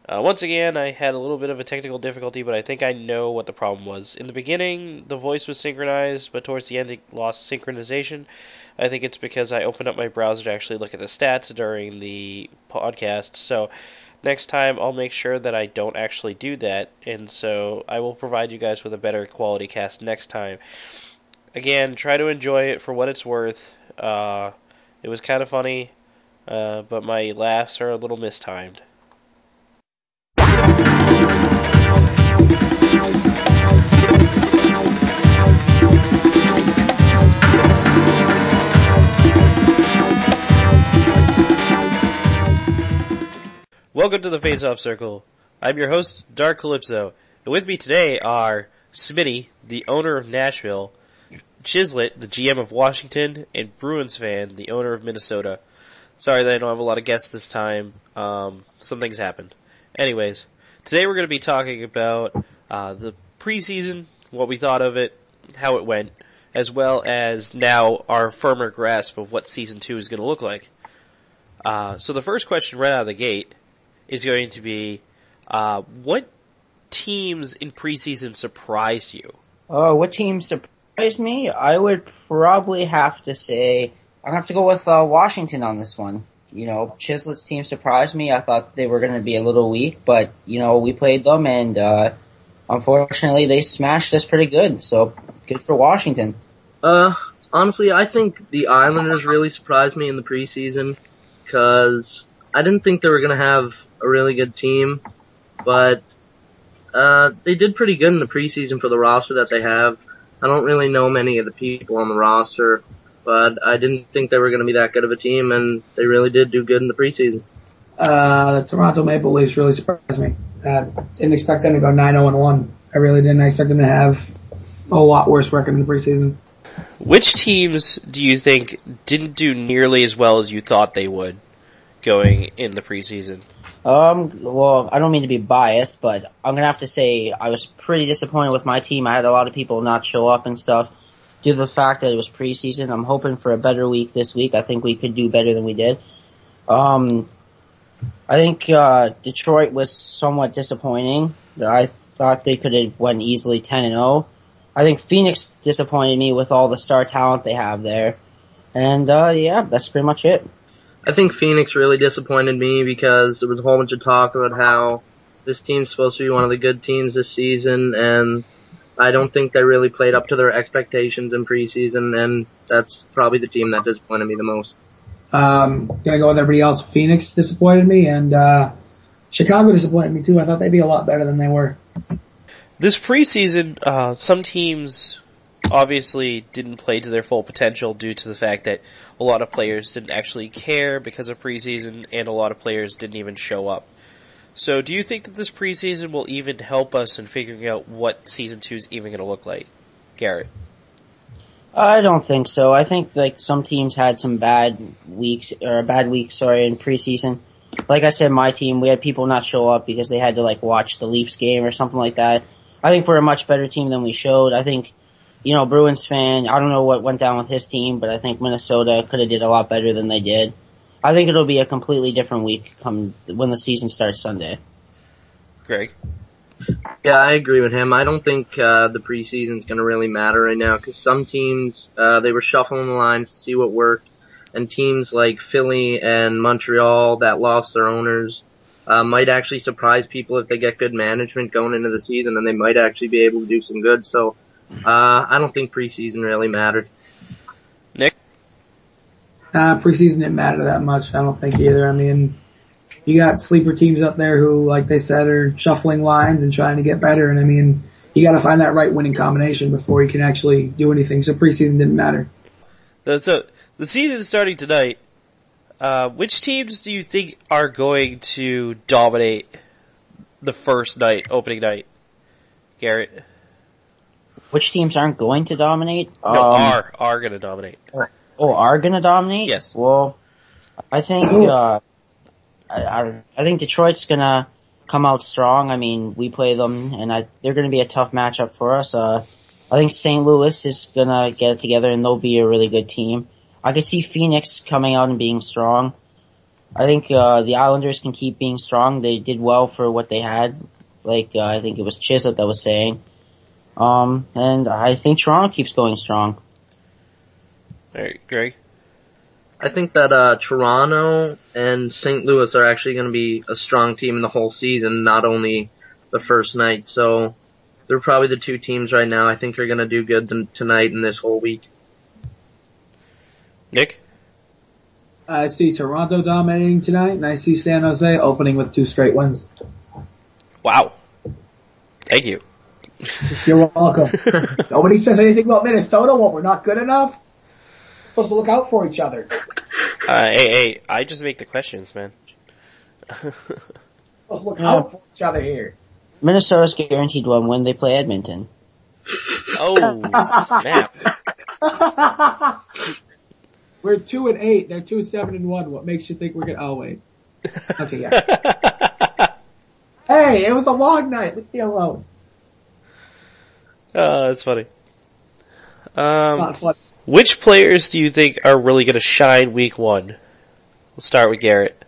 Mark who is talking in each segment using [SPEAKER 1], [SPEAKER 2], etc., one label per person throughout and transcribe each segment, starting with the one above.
[SPEAKER 1] Once again, I had a little bit of a technical difficulty, but I think I know what the problem was. In the beginning, the voice was synchronized, but towards the end, it lost synchronization. I think it's because I opened up my browser to actually look at the stats during the podcast. So next time, I'll make sure that I don't actually do that, and so I will provide you guys with a better quality cast next time. Again, try to enjoy it for what it's worth. It was kind of funny, but my laughs are a little mistimed. Welcome to the Face Off Circle. I'm your host, Dark Calypso, and with me today are Smitty, the owner of Nashville, Chislett, the GM of Washington, and Bruins fan, the owner of Minnesota. Sorry that I don't have a lot of guests this time. Some things happened. Anyways, today we're going to be talking about the preseason, what we thought of it, how it went, as well as now our firmer grasp of what Season 2 is going to look like. So the first question right out of the gate is going to be, what teams in preseason surprised you?
[SPEAKER 2] What team surprised me? I would probably have to say, I'd have to go with Washington on this one. You know, Chislett's team surprised me. I thought they were going to be a little weak, but, you know, we played them, and unfortunately they smashed us pretty good, so good for Washington.
[SPEAKER 3] Honestly, I think the Islanders really surprised me in the preseason, because I didn't think they were going to have a really good team, but they did pretty good in the preseason for the roster that they have. I don't really know many of the people on the roster, but I didn't think they were going to be that good of a team, and they really did do good in the preseason.
[SPEAKER 4] The Toronto Maple Leafs really surprised me. Didn't expect them to go 9-0-1. I really didn't. I expect them to have a lot worse record in the preseason.
[SPEAKER 1] Which teams do you think didn't do nearly as well as you thought they would going in the preseason?
[SPEAKER 2] Well, I don't mean to be biased, but I'm gonna have to say I was pretty disappointed with my team. I had a lot of people not show up and stuff due to the fact that it was preseason. I'm hoping for a better week this week. I think we could do better than we did. I think, Detroit was somewhat disappointing. I thought they could have went easily 10-0. I think Phoenix disappointed me with all the star talent they have there. And, yeah, that's pretty much it.
[SPEAKER 3] I think Phoenix really disappointed me because there was a whole bunch of talk about how this team's supposed to be one of the good teams this season, and I don't think they really played up to their expectations in preseason, and that's probably the team that disappointed me the most.
[SPEAKER 4] Gonna go with everybody else. Phoenix disappointed me, and Chicago disappointed me too. I thought they'd be a lot better than they were.
[SPEAKER 1] This preseason, some teams obviously didn't play to their full potential due to the fact that a lot of players didn't actually care because of preseason, and a lot of players didn't even show up. So do you think that this preseason will even help us in figuring out what Season 2 is even going to look like? Garrett?
[SPEAKER 2] I don't think so. I think, like, some teams had some bad weeks in preseason. Like I said, my team, we had people not show up because they had to, like, watch the Leafs game or something like that. I think we're a much better team than we showed. I think, you know, Bruins fan, I don't know what went down with his team, but I think Minnesota could have did a lot better than they did. I think it'll be a completely different week come when the season starts Sunday.
[SPEAKER 1] Greg?
[SPEAKER 3] Yeah, I agree with him. I don't think the preseason's going to really matter right now, because some teams, they were shuffling the lines to see what worked, and teams like Philly and Montreal that lost their owners might actually surprise people if they get good management going into the season, and they might actually be able to do some good. So I don't think preseason really mattered.
[SPEAKER 1] Nick?
[SPEAKER 4] Preseason didn't matter that much. I don't think either. I mean, you got sleeper teams up there who, like they said, are shuffling lines and trying to get better. And I mean, you got to find that right winning combination before you can actually do anything. So preseason didn't matter.
[SPEAKER 1] So the season is starting tonight. Which teams do you think are going to dominate the first night, opening night? Garrett?
[SPEAKER 2] Which teams aren't going to dominate?
[SPEAKER 1] No, are going to dominate.
[SPEAKER 2] Are going to dominate?
[SPEAKER 1] Yes.
[SPEAKER 2] Well, I think, I think Detroit's going to come out strong. I mean, we play them, and they're going to be a tough matchup for us. I think St. Louis is going to get it together, and they'll be a really good team. I could see Phoenix coming out and being strong. I think the Islanders can keep being strong. They did well for what they had. I think it was Chislett that was saying. And I think Toronto keeps going strong.
[SPEAKER 1] All right, Greg?
[SPEAKER 3] I think that Toronto and St. Louis are actually going to be a strong team in the whole season, not only the first night. So they're probably the two teams right now I think are going to do good tonight and this whole week.
[SPEAKER 1] Nick?
[SPEAKER 4] I see Toronto dominating tonight, and I see San Jose opening with 2 straight wins.
[SPEAKER 1] Wow. Thank you.
[SPEAKER 4] You're welcome. Nobody says anything about Minnesota. What, we're not good enough? Supposed to look out for each other.
[SPEAKER 1] Hey, I just make the questions, man.
[SPEAKER 4] Supposed to look out for each other here.
[SPEAKER 2] Minnesota's guaranteed 1 win. They play Edmonton.
[SPEAKER 1] Oh, snap.
[SPEAKER 4] We're 2-8. They're 2-7-1. What makes you think we're gonna? Oh wait. Okay, yeah. Hey, it was a long night. Leave me alone.
[SPEAKER 1] That's funny.
[SPEAKER 4] Not funny.
[SPEAKER 1] Which players do you think are really going to shine week 1? We'll start with Garrett.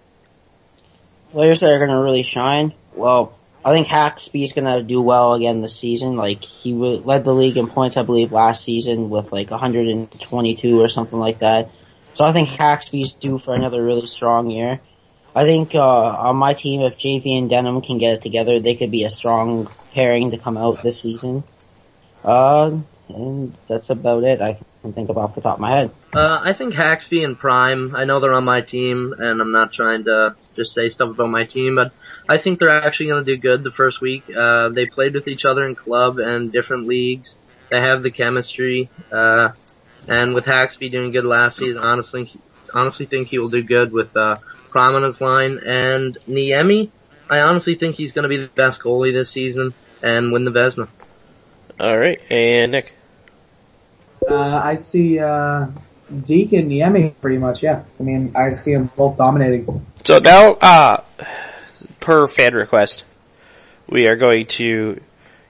[SPEAKER 2] Players that are going to really shine? Well, I think Haxby's going to do well again this season. He led the league in points, I believe, last season with 122 or something like that. So I think Haxby's due for another really strong year. I think on my team, if JV and Denham can get it together, they could be a strong pairing to come out this season. And that's about it I can think of off the top of my head.
[SPEAKER 3] I think Haxby and Prime, I know they're on my team, and I'm not trying to just say stuff about my team, but I think they're actually going to do good the first week. They played with each other in club and different leagues. They have the chemistry, and with Haxby doing good last season, honestly think he will do good with Prime on his line. And Niemi, I honestly think he's going to be the best goalie this season and win the Vezina.
[SPEAKER 1] All right, and Nick.
[SPEAKER 4] I see Deke and Niemi pretty much. Yeah, I mean I see them both dominating.
[SPEAKER 1] So now, per fan request, we are going to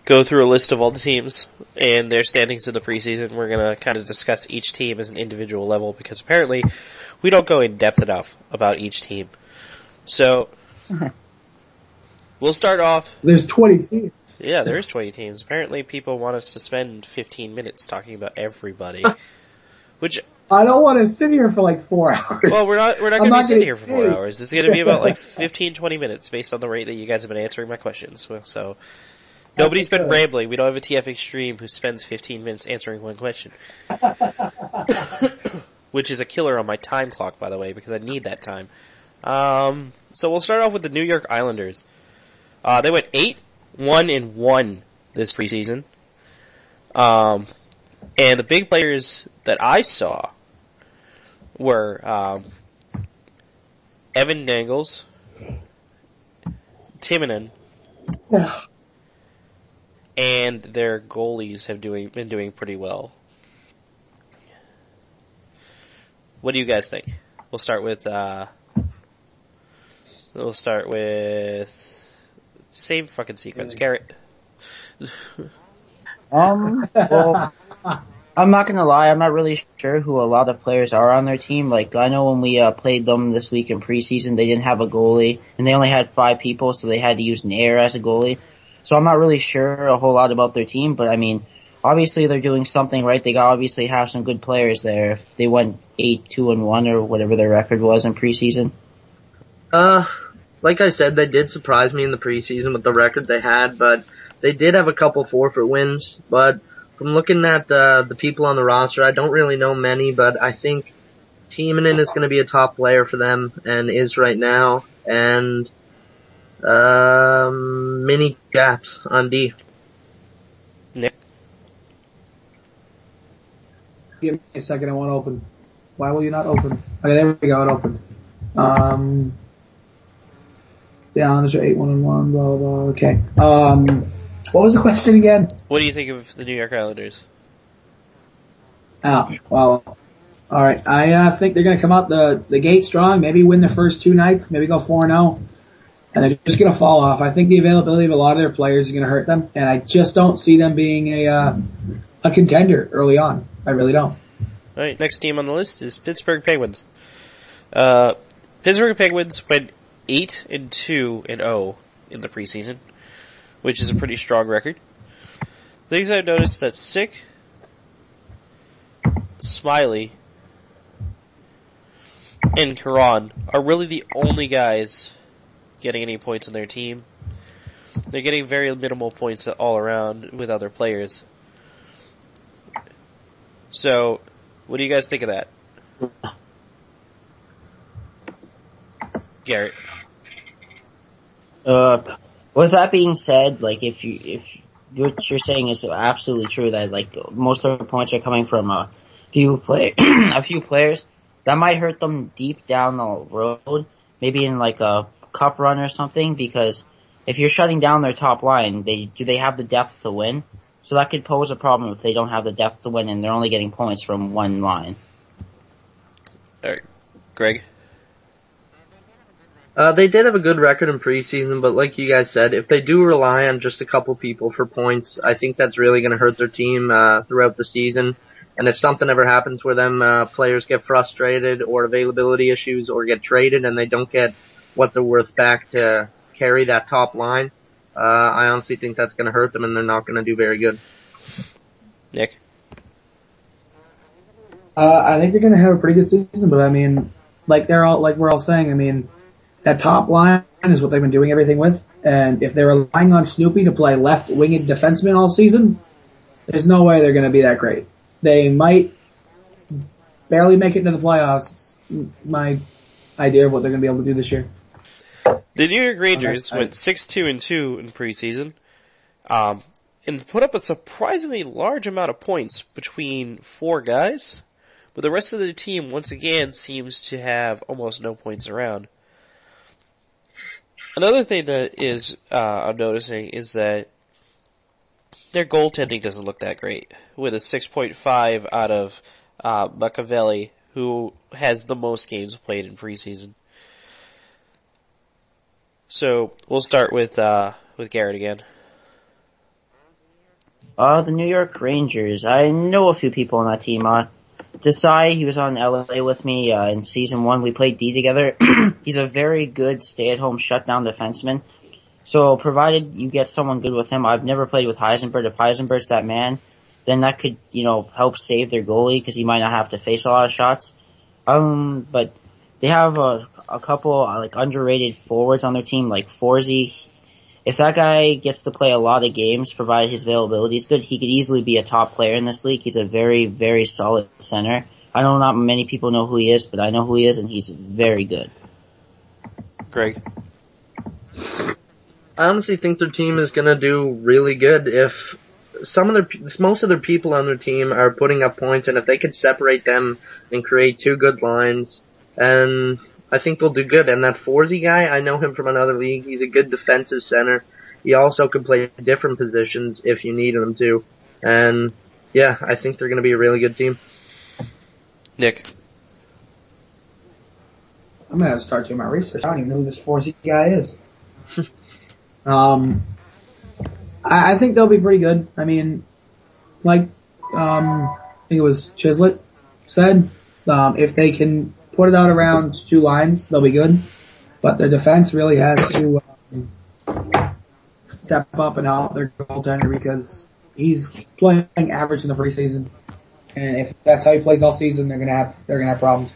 [SPEAKER 1] go through a list of all the teams and their standings in the preseason. We're going to kind of discuss each team as an individual level because apparently we don't go in depth enough about each team. So we'll start off.
[SPEAKER 4] There's 20 teams.
[SPEAKER 1] Yeah, there's 20 teams. Apparently people want us to spend 15 minutes talking about everybody, which
[SPEAKER 4] I don't want to sit here for 4 hours.
[SPEAKER 1] well, we're not going to be sitting here for 4 hours. It's going to be about 15, 20 minutes based on the rate that you guys have been answering my questions. So nobody's been rambling. We don't have a TF Extreme who spends 15 minutes answering one question. Which is a killer on my time clock, by the way, because I need that time. So we'll start off with the New York Islanders. They went 8-1-1 this preseason. And the big players that I saw were Evan Dangles, Timonen, and their goalies have been doing pretty well. What do you guys think? We'll start with same fucking sequence. Garrett.
[SPEAKER 2] Well, I'm not gonna lie, I'm not really sure who a lot of players are on their team. I know when we played them this week in preseason, they didn't have a goalie, and they only had 5 people, so they had to use an air as a goalie. So I'm not really sure a whole lot about their team, but I mean, obviously they're doing something right. They obviously have some good players there. If they went 8-2-1 or whatever their record was in preseason.
[SPEAKER 3] Like I said, they did surprise me in the preseason with the record they had, but they did have a couple forfeit wins. But from looking at the people on the roster, I don't really know many, but I think Timonen is going to be a top player for them and is right now. And mini gaps on D.
[SPEAKER 1] Nick.
[SPEAKER 4] Give me a second, I won't open. Why will you not open? Okay, there we go, it opened. The Islanders are 8-1-1, blah, blah, blah, okay. What was the question again?
[SPEAKER 1] What do you think of the New York Islanders?
[SPEAKER 4] Oh, well, alright. I think they're gonna come out the gate strong, maybe win the first 2 nights, maybe go 4-0, and they're just gonna fall off. I think the availability of a lot of their players is gonna hurt them, and I just don't see them being a contender early on. I really don't.
[SPEAKER 1] Alright, next team on the list is Pittsburgh Penguins. Pittsburgh Penguins went 8-2-0 in the preseason, which is a pretty strong record. Things I've noticed that Sick, Smiley, and Karan are really the only guys getting any points on their team. They're getting very minimal points all around with other players. So, what do you guys think of that? Garrett.
[SPEAKER 2] With that being said, like if what you're saying is absolutely true that like most of the points are coming from a few players, that might hurt them deep down the road, maybe in like a cup run or something, because if you're shutting down their top line, do they have the depth to win? So that could pose a problem if they don't have the depth to win and they're only getting points from one line.
[SPEAKER 1] Alright. Greg?
[SPEAKER 3] They did have a good record in preseason, but like you guys said, if they do rely on just a couple people for points, I think that's really going to hurt their team throughout the season. And if something ever happens where them players get frustrated or availability issues or get traded and they don't get what they're worth back to carry that top line, I honestly think that's going to hurt them and they're not going to do very good.
[SPEAKER 1] Nick?
[SPEAKER 4] I think they're going to have a pretty good season, but I mean, like we're all saying, I mean, that top line is what they've been doing everything with, and if they're relying on Snoopy to play left-winged defenseman all season, there's no way they're going to be that great. They might barely make it into the playoffs. It's my idea of what they're going to be able to do this year.
[SPEAKER 1] The New York Rangers went 6-2-2 in preseason, and put up a surprisingly large amount of points between 4 guys, but the rest of the team once again seems to have almost no points around. Another thing that is I'm noticing is that their goaltending doesn't look that great, with a 6.5 out of Machiavelli, who has the most games played in preseason. So we'll start with Garrett again.
[SPEAKER 2] The New York Rangers. I know a few people on that team. Desai, he was on LA with me in season 1. We played D together. He's a very good stay-at-home shutdown defenseman. So provided you get someone good with him, I've never played with Heisenberg. If Heisenberg's that man, then that could, help save their goalie because he might not have to face a lot of shots. But they have a couple underrated forwards on their team, like Forsey. If that guy gets to play a lot of games, provided his availability is good, he could easily be a top player in this league. He's a very, very solid center. I know not many people know who he is, but I know who he is, and he's very good.
[SPEAKER 1] Greg?
[SPEAKER 3] I honestly think their team is going to do really good if most of their people on their team are putting up points, and if they could separate them and create 2 good lines, and I think they'll do good. And that Forsey guy, I know him from another league. He's a good defensive center. He also can play different positions if you need him to. And yeah, I think they're going to be a really good team.
[SPEAKER 1] Nick?
[SPEAKER 4] I'm going to have to start doing my research. I don't even know who this Forsey guy is. I think they'll be pretty good. I mean, like, I think it was Chislett said, if they can put it out around 2 lines, they'll be good. But their defense really has to step up and help their goaltender because he's playing average in the preseason. And if that's how he plays all season, they're gonna have problems.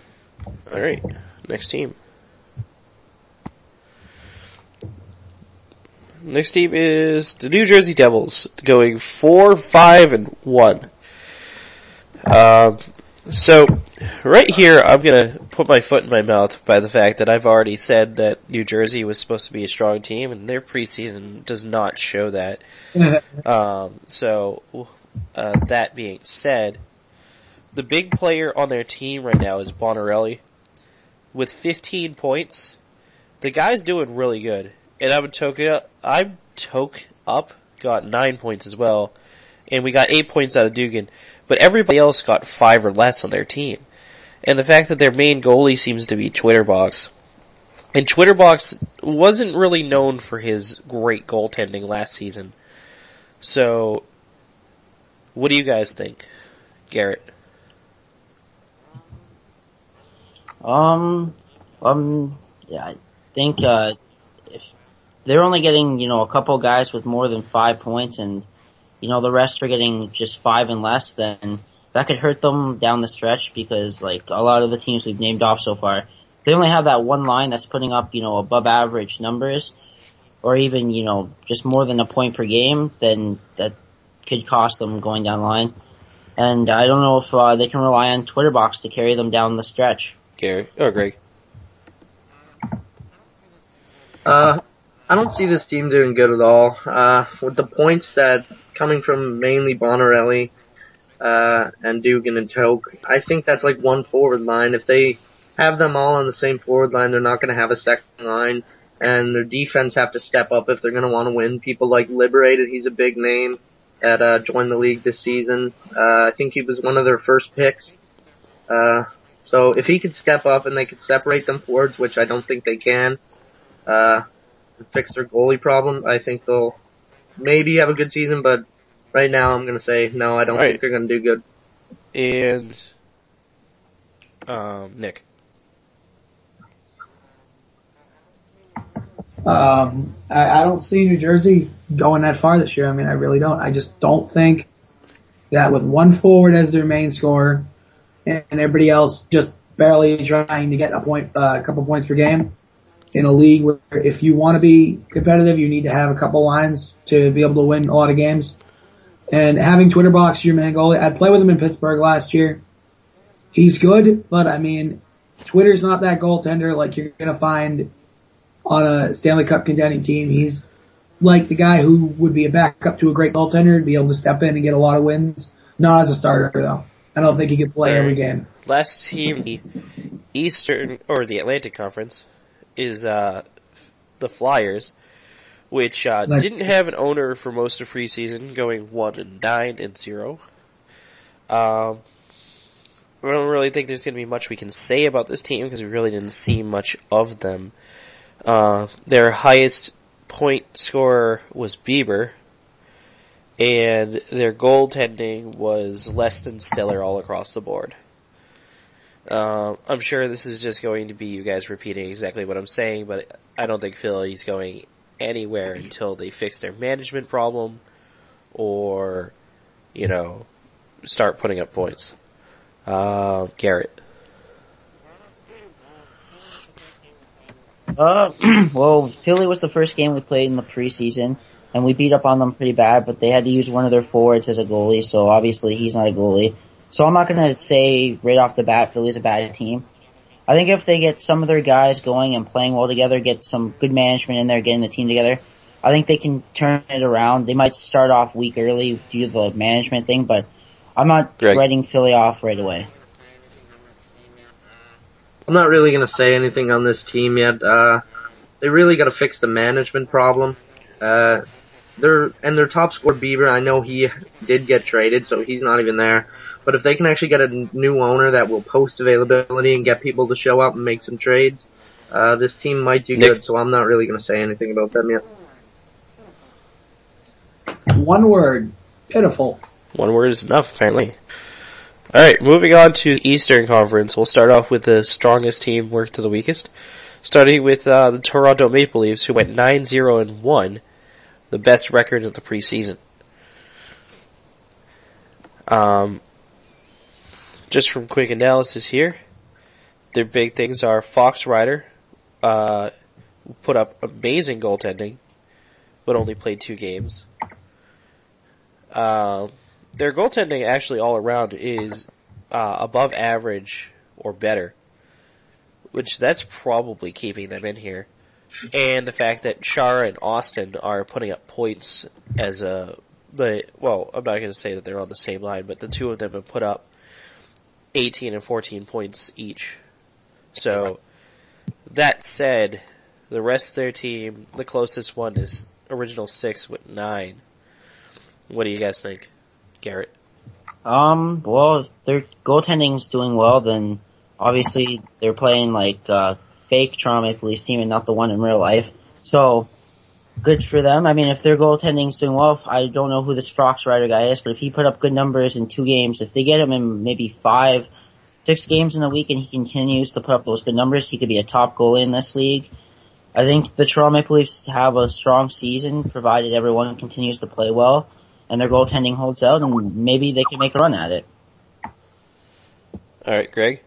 [SPEAKER 1] All right, next team. Next team is the New Jersey Devils, going 4-5-1. So, right here, I'm gonna put my foot in my mouth by the fact that I've already said that New Jersey was supposed to be a strong team, and their preseason does not show that. That being said, the big player on their team right now is Bonarelli. With 15 points, the guy's doing really good. And Toke Up got 9 points as well, and we got 8 points out of Dugan. But everybody else got 5 or less on their team. And the fact that their main goalie seems to be Twitterbox. And Twitterbox wasn't really known for his great goaltending last season. So, what do you guys think? Garrett?
[SPEAKER 2] Yeah, I think, if they're only getting, a couple guys with more than 5 points and, the rest are getting just 5 and less, then that could hurt them down the stretch because, like, a lot of the teams we've named off so far, they only have that one line that's putting up, above average numbers or even, just more than a point per game, then that could cost them going down the line. And I don't know if they can rely on Twitter Box to carry them down the stretch.
[SPEAKER 1] Greg.
[SPEAKER 3] I don't see this team doing good at all. With the points that coming from mainly Bonarelli, and Dugan and Toke, I think that's like one forward line. If they have them all on the same forward line, they're not going to have a second line, and their defense have to step up if they're going to want to win. People like Liberated, he's a big name that joined the league this season. I think he was one of their first picks. So if he could step up and they could separate them forwards, which I don't think they can, fix their goalie problem, I think they'll maybe have a good season, but right now I'm going to say no, I don't think they're going to do good.
[SPEAKER 1] And, Nick.
[SPEAKER 4] I don't see New Jersey going that far this year. I mean, I really don't. I just don't think that with one forward as their main scorer and everybody else just barely trying to get a couple points per game in a league where if you want to be competitive, you need to have a couple lines to be able to win a lot of games. And having Twitter Box your main goalie, I'd play with him in Pittsburgh last year. He's good, but I mean, Twitter's not that goaltender like you're going to find on a Stanley Cup contending team. He's like the guy who would be a backup to a great goaltender to be able to step in and get a lot of wins. Not as a starter though. I don't think he could play every game.
[SPEAKER 1] Last team, the Eastern or the Atlantic Conference, is the Flyers, which didn't have an owner for most of preseason, going 1-9-0. I don't really think there's going to be much we can say about this team because we really didn't see much of them. Their highest point scorer was Bieber, and their goaltending was less than stellar all across the board. I'm sure this is just going to be you guys repeating exactly what I'm saying, but I don't think Philly's going anywhere until they fix their management problem or, start putting up points. Garrett.
[SPEAKER 2] Well, Philly was the first game we played in the preseason, and we beat up on them pretty bad, but they had to use one of their forwards as a goalie, so obviously he's not a goalie. So I'm not gonna say right off the bat Philly's a bad team. I think if they get some of their guys going and playing well together, get some good management in there, getting the team together, I think they can turn it around. They might start off weak early due to the management thing, but I'm not writing Philly off right away.
[SPEAKER 3] I'm not really going to say anything on this team yet. They really got to fix the management problem. Their top scorer Bieber, I know he did get traded, so he's not even there. But if they can actually get a new owner that will post availability and get people to show up and make some trades, this team might do good. So I'm not really going to say anything about them yet.
[SPEAKER 4] One word: pitiful.
[SPEAKER 1] One word is enough, apparently. Alright, moving on to the Eastern Conference. We'll start off with the strongest team work to the weakest. Starting with the Toronto Maple Leafs, who went 9-0-1, the best record of the preseason. Just from quick analysis here, their big things are Fox Ryder, put up amazing goaltending, but only played 2 games. Their goaltending actually all around is above average or better, which that's probably keeping them in here. And the fact that Chara and Austin are putting up points as I'm not going to say that they're on the same line, but the two of them have put up 18 and 14 points each. So, that said, the rest of their team, the closest one is original 6 with 9. What do you guys think? Garrett?
[SPEAKER 2] Well, if their goaltending's doing well, then obviously they're playing like fake Toronto Maple Leafs team and not the one in real life. So, good for them. I mean, if their goaltending's doing well, I don't know who this Fox Ryder guy is, but if he put up good numbers in 2 games, if they get him in maybe 5 6 games in a week and he continues to put up those good numbers, he could be a top goalie in this league. I think the Toronto Maple Leafs have a strong season, provided everyone continues to play well, and their goaltending holds out, and maybe they can make a run at it.
[SPEAKER 1] All right, Greg?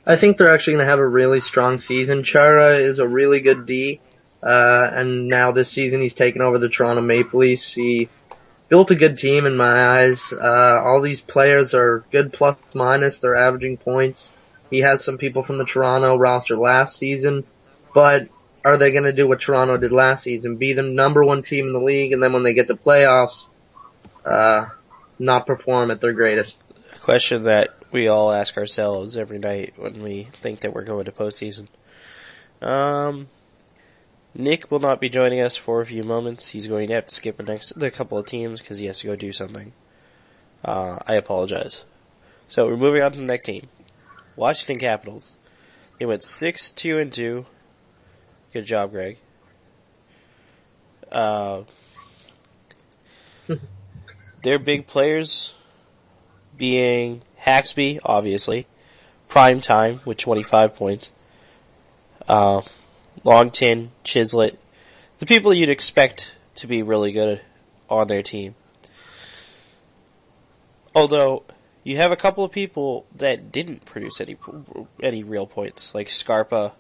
[SPEAKER 3] I think they're actually going to have a really strong season. Chara is a really good D, and now this season he's taken over the Toronto Maple Leafs. He built a good team in my eyes. All these players are good plus minus. They're averaging points. He has some people from the Toronto roster last season, but are they going to do what Toronto did last season? Be the number 1 team in the league, and then when they get to playoffs, not perform at their greatest?
[SPEAKER 1] A question that we all ask ourselves every night when we think that we're going to postseason. Nick will not be joining us for a few moments. He's going to have to skip the couple of teams because he has to go do something. I apologize. So we're moving on to the next team. Washington Capitals. They went 6-2-2. Good job, Greg. Their big players being Haxby, obviously, Prime Time with 25 points, Longton, Chislett, the people you'd expect to be really good on their team. Although, you have a couple of people that didn't produce any real points, like Scarpa,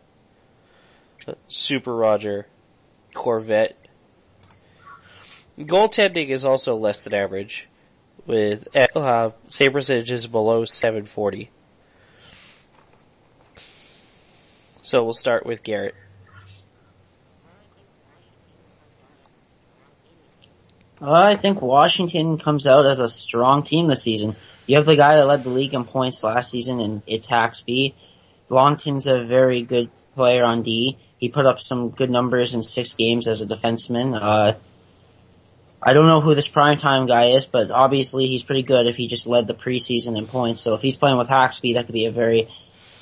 [SPEAKER 1] Super Roger, Corvette. Goaltending is also less than average, with save percentages below 740. So we'll start with Garrett.
[SPEAKER 2] I think Washington comes out as a strong team this season. You have the guy that led the league in points last season, and it's Haxby. Longton's a very good player on D. He put up some good numbers in 6 games as a defenseman. I don't know who this primetime guy is, but obviously he's pretty good if he just led the preseason in points. So if he's playing with Haxby, that could be a very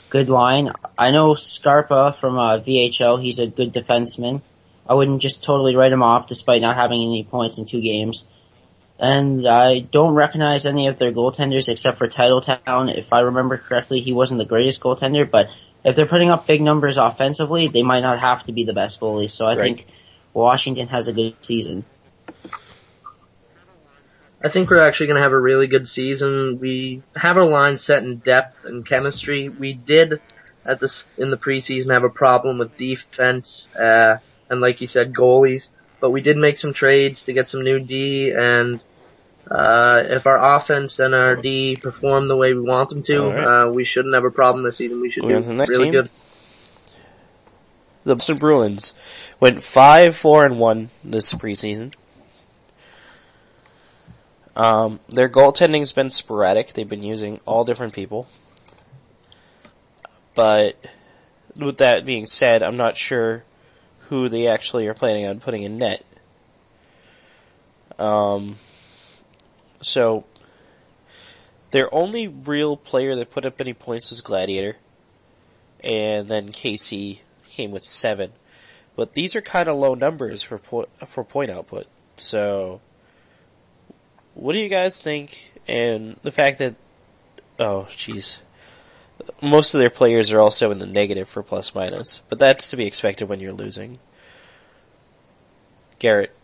[SPEAKER 2] good line. I know Scarpa from VHL, he's a good defenseman. I wouldn't just totally write him off despite not having any points in 2 games. And I don't recognize any of their goaltenders except for Titletown. If I remember correctly, he wasn't the greatest goaltender, but if they're putting up big numbers offensively, they might not have to be the best goalie. So I think Washington has a good season.
[SPEAKER 3] I think we're actually going to have a really good season. We have our line set in depth and chemistry. We did in the preseason have a problem with defense, and like you said, goalies. But we did make some trades to get some new D, and if our offense and our D perform the way we want them to, we shouldn't have a problem this season. We should do really good.
[SPEAKER 1] The Boston Bruins went 5-4-1 this preseason. Their goaltending's been sporadic. They've been using all different people. But with that being said, I'm not sure who they actually are planning on putting in net. So their only real player that put up any points was Gladiator, and then KC came with 7. But these are kind of low numbers for point output. So what do you guys think? And the fact that, most of their players are also in the negative for plus minus, but that's to be expected when you're losing. Garrett.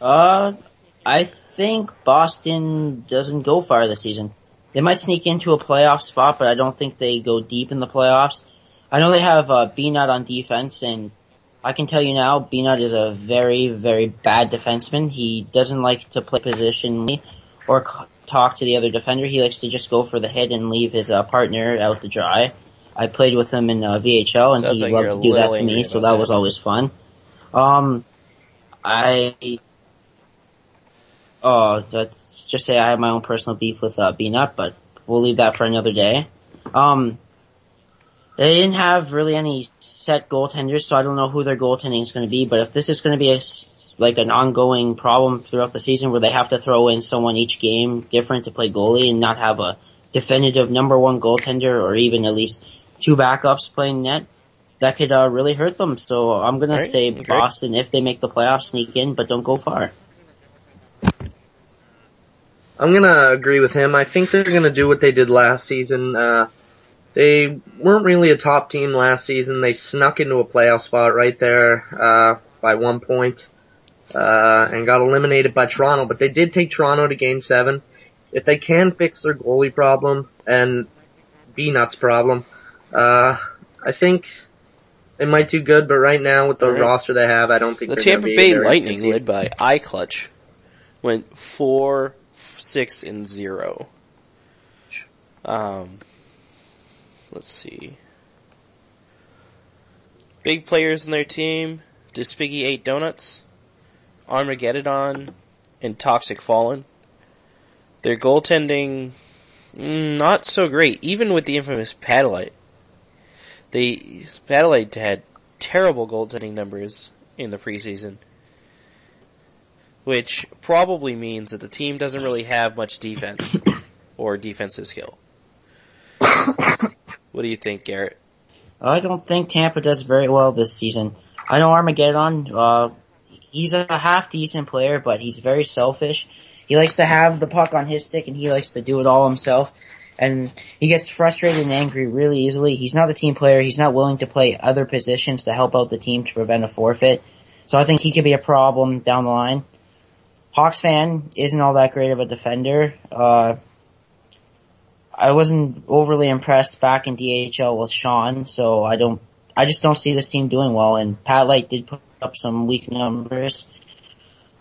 [SPEAKER 2] I think Boston doesn't go far this season. They might sneak into a playoff spot, but I don't think they go deep in the playoffs. I know they have B-Nut on defense, and I can tell you now, B-Nut is a very, very bad defenseman. He doesn't like to play positionally or talk to the other defender. He likes to just go for the hit and leave his partner out to dry. I played with him in VHL, and he loved to do that to me, so that was always fun. Let's just say I have my own personal beef with B-Nut, but we'll leave that for another day. They didn't have really any set goaltenders, so I don't know who their goaltending is going to be, but if this is going to be an ongoing problem throughout the season where they have to throw in someone each game different to play goalie and not have a definitive number 1 goaltender or even at least 2 backups playing net, that could really hurt them. So I'm gonna say
[SPEAKER 1] great.
[SPEAKER 2] Boston if they make the playoffs, sneak in, but don't go far.
[SPEAKER 3] I'm gonna agree with him. I think they're gonna do what they did last season. They weren't really a top team last season. They snuck into a playoff spot right there, by 1 point, and got eliminated by Toronto, but they did take Toronto to Game 7. If they can fix their goalie problem and B-Nuts problem, I think they might do good, but right now with the roster they have, I don't think
[SPEAKER 1] the
[SPEAKER 3] they're
[SPEAKER 1] Tampa
[SPEAKER 3] gonna be
[SPEAKER 1] Bay
[SPEAKER 3] very
[SPEAKER 1] Lightning,
[SPEAKER 3] good team.
[SPEAKER 1] led by iClutch, went 4-6-0. Let's see. Big players in their team: Despiggy 8 Donuts, Armageddon, and Toxic Fallen. Their goaltending, not so great, even with the infamous Padelite. Padelite had terrible goaltending numbers in the preseason, which probably means that the team doesn't really have much defense or defensive skill. What do you think, Garrett?
[SPEAKER 2] I don't think Tampa does very well this season. I know Armageddon, he's a half-decent player, but he's very selfish. He likes to have the puck on his stick, and he likes to do it all himself. And he gets frustrated and angry really easily. He's not a team player. He's not willing to play other positions to help out the team to prevent a forfeit. So I think he could be a problem down the line. Hawks fan isn't all that great of a defender. I wasn't overly impressed back in DHL with Sean, so I just don't see this team doing well. And Pat Light did put up some weak numbers.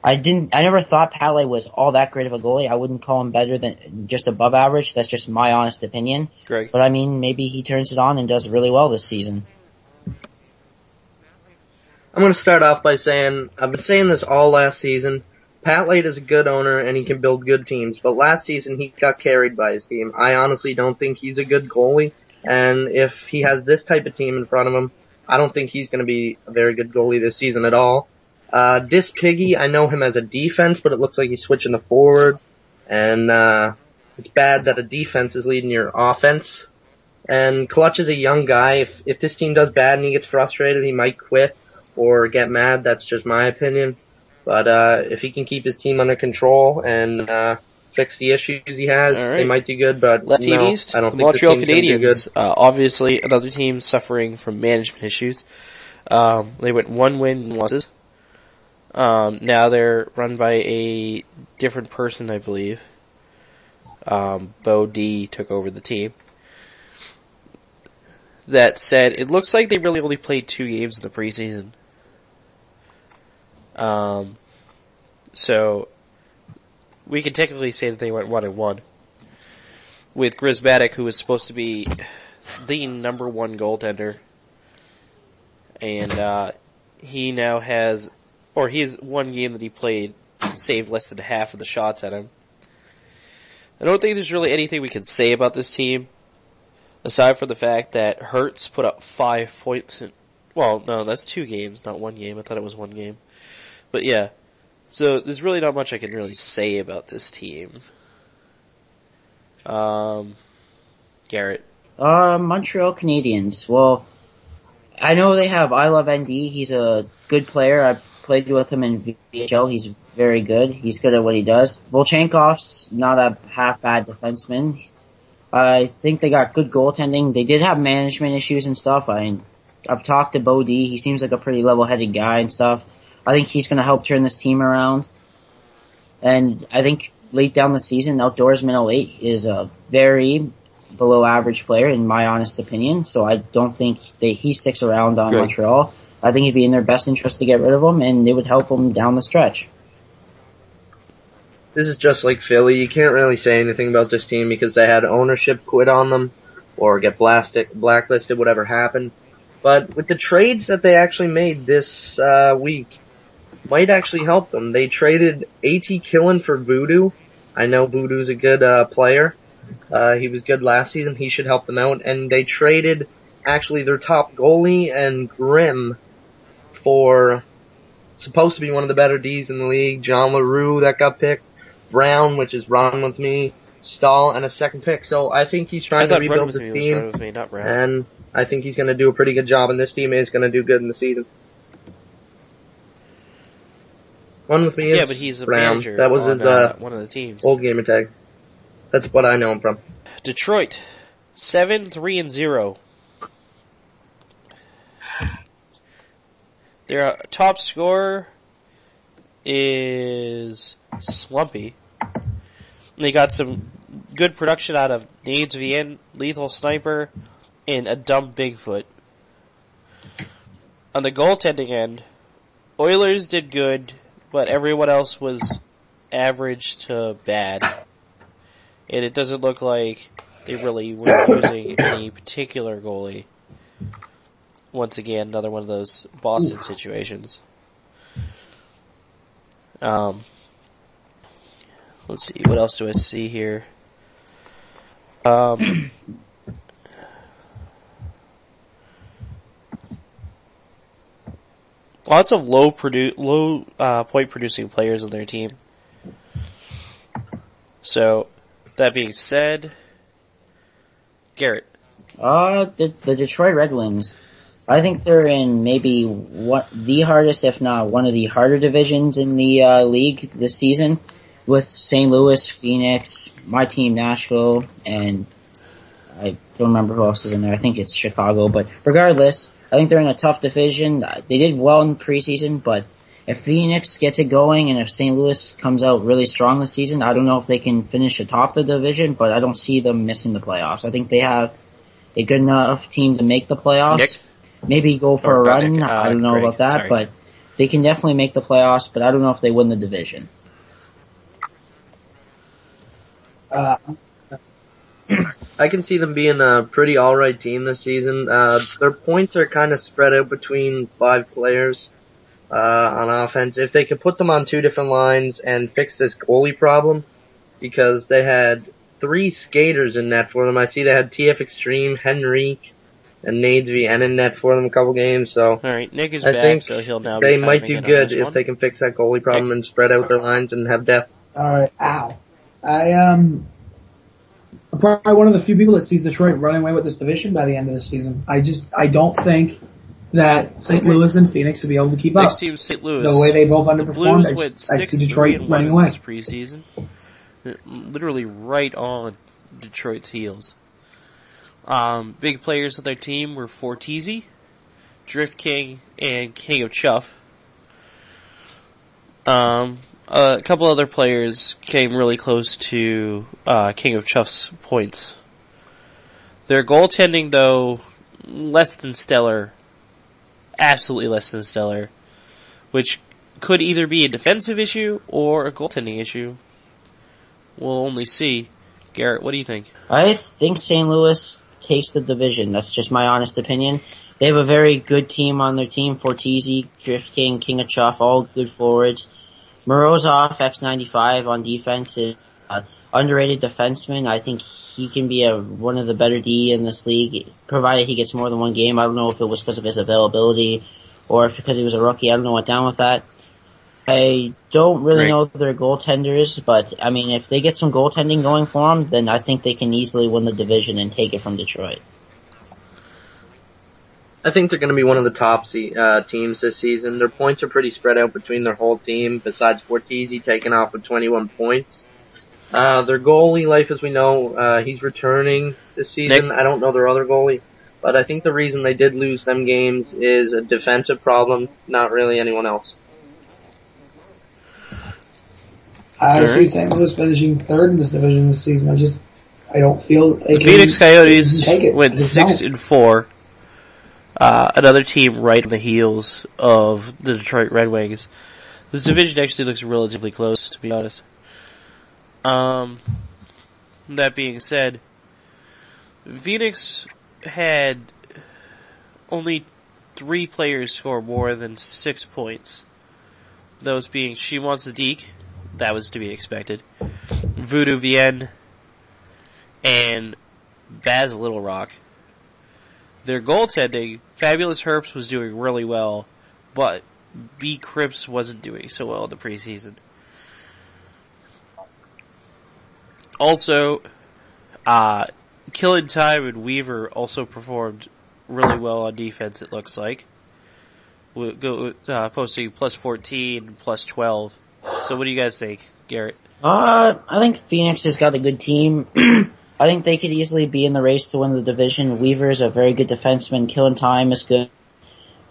[SPEAKER 2] I never thought Pat Light was all that great of a goalie. I wouldn't call him better than just above average. That's just my honest opinion.
[SPEAKER 1] Greg?
[SPEAKER 2] But I mean, maybe he turns it on and does really well this season.
[SPEAKER 3] I'm going to start off by saying, I've been saying this all last season, Pat Light is a good owner and he can build good teams, but last season he got carried by his team. I honestly don't think he's a good goalie, and if he has this type of team in front of him, I don't think he's going to be a very good goalie this season at all. Piggy, I know him as a defense, but it looks like he's switching to forward, and it's bad that a defense is leading your offense. And Clutch is a young guy. If this team does bad and he gets frustrated, he might quit or get mad. That's just my opinion. But if he can keep his team under control and fix the issues he has, they might do good. But
[SPEAKER 1] Last team
[SPEAKER 3] no,
[SPEAKER 1] East,
[SPEAKER 3] I don't
[SPEAKER 1] the
[SPEAKER 3] think
[SPEAKER 1] Montreal
[SPEAKER 3] this team's gonna do
[SPEAKER 1] Canadiens, obviously another team suffering from management issues. They went 1 win, 1 losses. Now they're run by a different person, I believe. Bo D took over the team. That said, it looks like they really only played 2 games in the preseason. So we can technically say that they went 1-1 with Grismatic, who was supposed to be the number 1 goaltender, and he now has, or his 1 game that he played saved less than half of the shots at him. I don't think there's really anything we can say about this team, aside from the fact that Hertz put up 5 points. Well, no, that's 2 games, not 1 game. I thought it was 1 game. But yeah, so there's really not much I can really say about this team. Garrett?
[SPEAKER 2] Montreal Canadiens. Well, I know they have I Love ND. He's a good player. I played with him in VHL. He's very good. He's good at what he does. Volchenkov's not a half-bad defenseman. I think they got good goaltending. They did have management issues and stuff. I've talked to Bo D. He seems like a pretty level-headed guy and stuff. I think he's going to help turn this team around. And I think late down the season, Outdoorsman 08 is a very below average player in my honest opinion. So I don't think he sticks around on Montreal. I think it'd be in their best interest to get rid of him, and it would help them down the stretch.
[SPEAKER 3] This is just like Philly. You can't really say anything about this team because they had ownership quit on them or get blacklisted, whatever happened. But with the trades that they actually made this week, might actually help them. They traded A.T. Killen for Voodoo. I know Voodoo's a good player. He was good last season. He should help them out. And they traded actually their top goalie and Grimm for supposed to be one of the better Ds in the league. John LaRue that got picked. Brown, which is Ron with me. Stahl and a second pick. So I think he's trying to rebuild this team.
[SPEAKER 1] With me, not Brown.
[SPEAKER 3] And I think he's going to do a pretty good job, and this team is going to do good in the season. One with me is
[SPEAKER 1] but he's a
[SPEAKER 3] Brown.
[SPEAKER 1] manager
[SPEAKER 3] That was
[SPEAKER 1] on
[SPEAKER 3] his
[SPEAKER 1] one of the teams.
[SPEAKER 3] old gamer tag. That's what I know him from.
[SPEAKER 1] Detroit, 7-3-0. Their top scorer is Slumpy. They got some good production out of Nades VN, Lethal Sniper, and a dumb Bigfoot. On the goaltending end, Oilers did good, but everyone else was average to bad. And it doesn't look like they really were using any particular goalie. Once again, another one of those Boston situations. Let's see, what else do I see here? Lots of low point producing players on their team. So, that being said, Garrett.
[SPEAKER 2] The Detroit Red Wings. I think they're in maybe the hardest, if not one of the harder divisions in the league this season, with St. Louis, Phoenix, my team Nashville, and I don't remember who else is in there. I think it's Chicago, but regardless, I think they're in a tough division. They did well in preseason, but if Phoenix gets it going and if St. Louis comes out really strong this season, I don't know if they can finish atop the division, but I don't see them missing the playoffs. I think they have a good enough team to make the playoffs.
[SPEAKER 1] Nick?
[SPEAKER 2] Maybe go for a run.
[SPEAKER 1] Nick.
[SPEAKER 2] I don't know
[SPEAKER 1] Greg,
[SPEAKER 2] about that,
[SPEAKER 1] sorry.
[SPEAKER 2] but they can definitely make the playoffs, but I don't know if they win the division.
[SPEAKER 3] I can see them being a pretty alright team this season. Their points are kind of spread out between 5 players on offense. If they could put them on 2 different lines and fix this goalie problem, because they had 3 skaters in net for them. I see they had TF Extreme, Henrique, and Nades VN in net for them a couple games. So
[SPEAKER 1] Alright, Nick is
[SPEAKER 3] I
[SPEAKER 1] back,
[SPEAKER 3] think
[SPEAKER 1] so he'll now
[SPEAKER 3] they
[SPEAKER 1] be
[SPEAKER 3] might
[SPEAKER 1] chiming
[SPEAKER 3] do
[SPEAKER 1] in on
[SPEAKER 3] good
[SPEAKER 1] this
[SPEAKER 3] if
[SPEAKER 1] one.
[SPEAKER 3] they can fix that goalie problem and spread out their lines and have depth.
[SPEAKER 4] Alright, ow. I'm probably one of the few people that sees Detroit running away with this division by the end of the season. I don't think that St. Louis and Phoenix will be able to keep up.
[SPEAKER 1] Next team, St. Louis.
[SPEAKER 4] The way they both
[SPEAKER 1] The
[SPEAKER 4] underperformed,
[SPEAKER 1] Blues went
[SPEAKER 4] I see Detroit
[SPEAKER 1] 6-3-1
[SPEAKER 4] running
[SPEAKER 1] in
[SPEAKER 4] away.
[SPEAKER 1] this preseason. Literally right on Detroit's heels. Big players of their team were Fortizzi, Drift King, and King of Chuff. A couple other players came really close to King of Chuff's points. Their goaltending, though, less than stellar. Absolutely less than stellar. Which could either be a defensive issue or a goaltending issue. We'll only see. Garrett, what do you think?
[SPEAKER 2] I think St. Louis takes the division. That's just my honest opinion. They have a very good team on their team. Fortizzi, Drift King, King of Chuff, all good forwards. Morozov, X95 on defense is underrated defenseman. I think he can be one of the better D in this league, provided he gets more than one game. I don't know if it was because of his availability or if because he was a rookie. I don't know what down with that. I don't really know their goaltenders, but I mean, if they get some goaltending going for them, then I think they can easily win the division and take it from Detroit.
[SPEAKER 3] I think they're going to be one of the top teams this season. Their points are pretty spread out between their whole team, besides Fortizzi taking off with 21 points. Their goalie, life as we know, he's returning this season.
[SPEAKER 1] Nick?
[SPEAKER 3] I don't know their other goalie, but I think the reason they did lose them games is a defensive problem, not really anyone else.
[SPEAKER 4] I see St. Louis finishing 3rd in this division this season. I don't feel they
[SPEAKER 1] The
[SPEAKER 4] can
[SPEAKER 1] Phoenix Coyotes
[SPEAKER 4] take it.
[SPEAKER 1] went
[SPEAKER 4] I just don't.
[SPEAKER 1] 6-4. Another team right on the heels of the Detroit Red Wings. This division actually looks relatively close, to be honest. That being said, Phoenix had only 3 players score more than 6 points. Those being Shimon Sadiq, that was to be expected, Voodoo Vienne, and Baz Little Rock. Their goaltending, Fabulous Herps was doing really well, but B. Cripps wasn't doing so well in the preseason. Also, Killing Time and Weaver also performed really well on defense, it looks like. Posting plus 14, plus 12. So what do you guys think, Garrett?
[SPEAKER 2] I think Phoenix has got a good team. I think they could easily be in the race to win the division. Weaver's a very good defenseman. Killing time is good.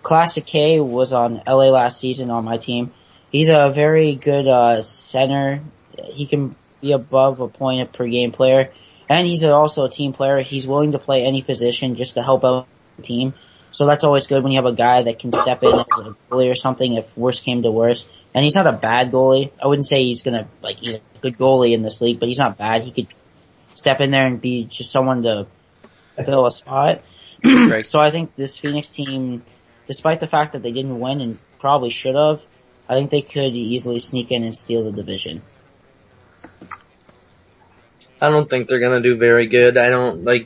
[SPEAKER 2] Classic K was on LA last season on my team. He's a very good center. He can be above a point per game player. And he's also a team player. He's willing to play any position just to help out the team. So that's always good when you have a guy that can step in as a goalie or something if worse came to worse. And he's not a bad goalie. I wouldn't say he's he's a good goalie in this league, but he's not bad. He could step in there and be just someone to fill a spot.
[SPEAKER 1] Right.
[SPEAKER 2] So I think this Phoenix team, despite the fact that they didn't win and probably should have, I think they could easily sneak in and steal the division.
[SPEAKER 3] I don't think they're gonna do very good.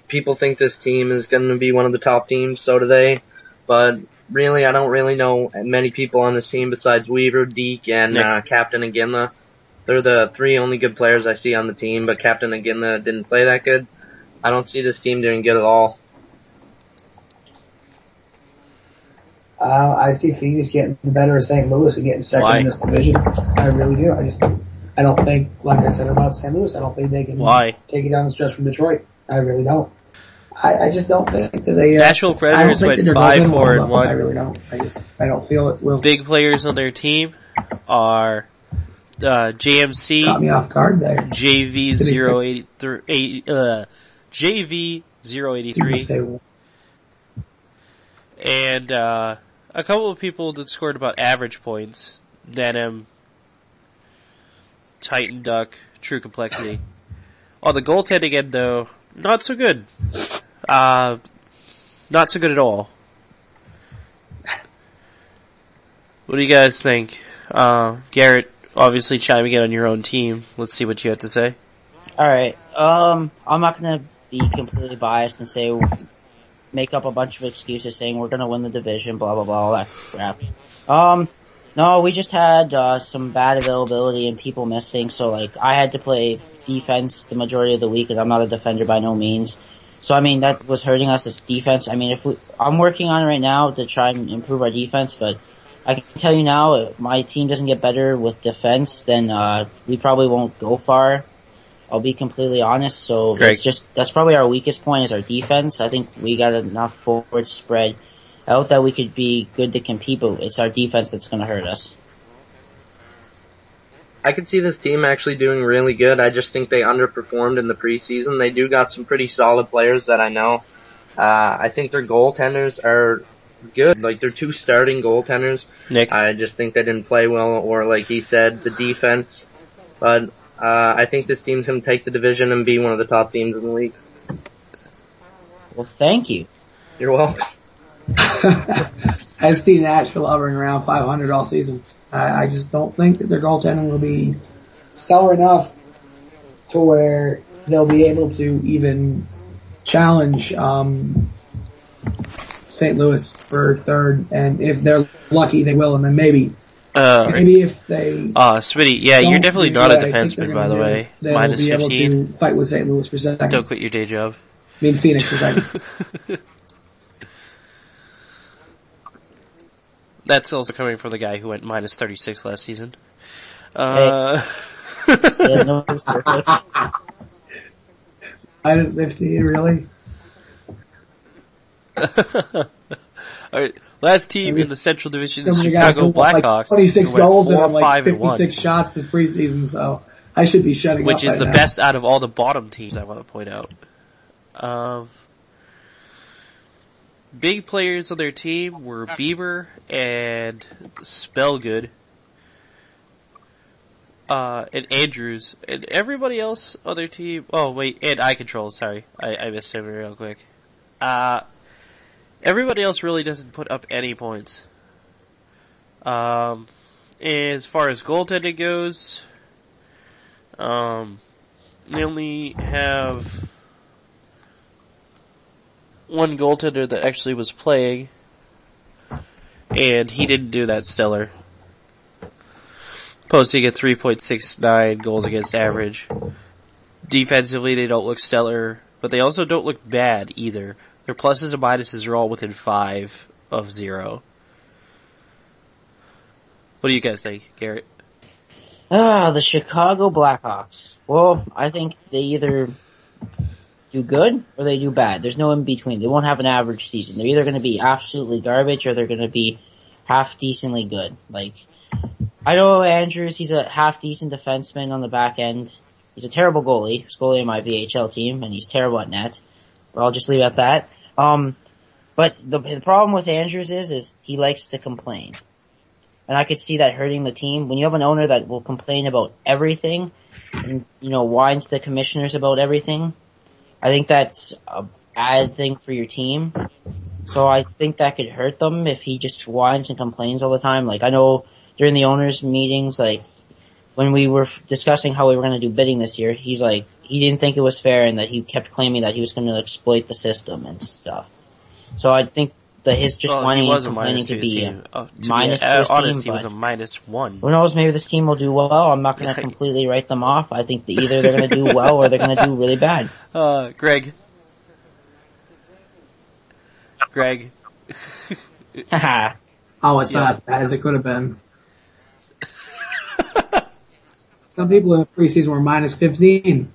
[SPEAKER 3] People think this team is gonna be one of the top teams, so do they. But really, I don't really know many people on this team besides Weaver, Deke, and Captain Iginla. They're the three only good players I see on the team, but Captain Iginla didn't play that good. I don't see this team doing good at all.
[SPEAKER 4] I see Phoenix getting the better of St. Louis and getting second in this division. I really do. I don't think, like I said about St. Louis, I don't think they can take it down the stretch from Detroit. I really don't. I just don't think that they.
[SPEAKER 1] Nashville Predators went 5-4-1.
[SPEAKER 4] I really don't. I don't feel it will.
[SPEAKER 1] Big players on their team are JMC.
[SPEAKER 4] Caught me off guard there.
[SPEAKER 1] JV 083. JV 083. And a couple of people that scored about average points. Denim, Titan Duck, True Complexity. On the goaltending end, though, not so good. Not so good at all. What do you guys think? Garrett, obviously chiming in on your own team. Let's see what you have to say.
[SPEAKER 2] Alright, I'm not gonna be completely biased and make up a bunch of excuses saying we're gonna win the division, blah blah blah, all that crap. No, we just had some bad availability and people missing, so I had to play defense the majority of the week, and I'm not a defender by no means. So that was hurting us as defense. I'm working on it right now to try and improve our defense, but I can tell you now, if my team doesn't get better with defense, then we probably won't go far. I'll be completely honest, so that's probably our weakest point is our defense. I think we got enough forward spread out that we could be good to compete, but it's our defense that's going to hurt us.
[SPEAKER 3] I could see this team actually doing really good. I just think they underperformed in the preseason. They do got some pretty solid players that I know. I think their goaltenders are good. They're two starting goaltenders.
[SPEAKER 1] Nick.
[SPEAKER 3] I just think they didn't play well, or like he said, the defense. But I think this team's going to take the division and be one of the top teams in the league.
[SPEAKER 2] Well, thank you.
[SPEAKER 3] You're welcome.
[SPEAKER 4] I've seen Nashville hovering around 500 all season. I just don't think that their goaltending will be stellar enough to where they'll be able to even challenge St. Louis for third. And if they're lucky, they will. And then maybe if they
[SPEAKER 1] Smitty, you're definitely not a defenseman, by the way.
[SPEAKER 4] They'll be able to fight with St. Louis for second.
[SPEAKER 1] Don't quit your day job.
[SPEAKER 4] Phoenix for second.
[SPEAKER 1] That's also coming from the guy who went minus 36 last season.
[SPEAKER 2] Minus
[SPEAKER 4] 15, really?
[SPEAKER 1] Alright, last team in the Central Division is Chicago Blackhawks.
[SPEAKER 4] 26 goals and 56
[SPEAKER 1] 5-1.
[SPEAKER 4] shots this preseason, so I should be shutting up.
[SPEAKER 1] Which is the best out of all the bottom teams, I want to point out. Big players on their team were Bieber and Spellgood, and Andrews, and everybody else on their team. Oh wait, and Eye Control. Sorry, I missed him real quick. Everybody else really doesn't put up any points. As far as goaltending goes, they only have one goaltender that actually was playing, and he didn't do that stellar. Posting at 3.69 goals against average. Defensively, they don't look stellar, but they also don't look bad either. Their pluses and minuses are all within 5 of 0. What do you guys think, Garrett?
[SPEAKER 2] The Chicago Blackhawks. Well, I think they either do good or they do bad. There's no in between. They won't have an average season. They're either going to be absolutely garbage or they're going to be half decently good. Like, I know Andrews, he's a half decent defenseman on the back end. He's a terrible goalie. He's goalie on my VHL team, and he's terrible at net. But I'll just leave it at that. But the problem with Andrews is he likes to complain. And I could see that hurting the team. When you have an owner that will complain about everything and, whine to the commissioners about everything, I think that's a bad thing for your team. So I think that could hurt them if he just whines and complains all the time. Like, I know during the owners' meetings, like, when we were discussing how we were going to do bidding this year, he's like, he didn't think it was fair and that he kept claiming that he was going to exploit the system and stuff. So I think that his just whining and complaining could be minus to his
[SPEAKER 1] honest,
[SPEAKER 2] team.
[SPEAKER 1] He was a -1.
[SPEAKER 2] Who knows, maybe this team will do well. I'm not going to completely write them off. I think that either they're going to do well or they're going to do really bad.
[SPEAKER 1] Greg.
[SPEAKER 4] Oh, it's not as bad as it could have been. Some people in the preseason were -15.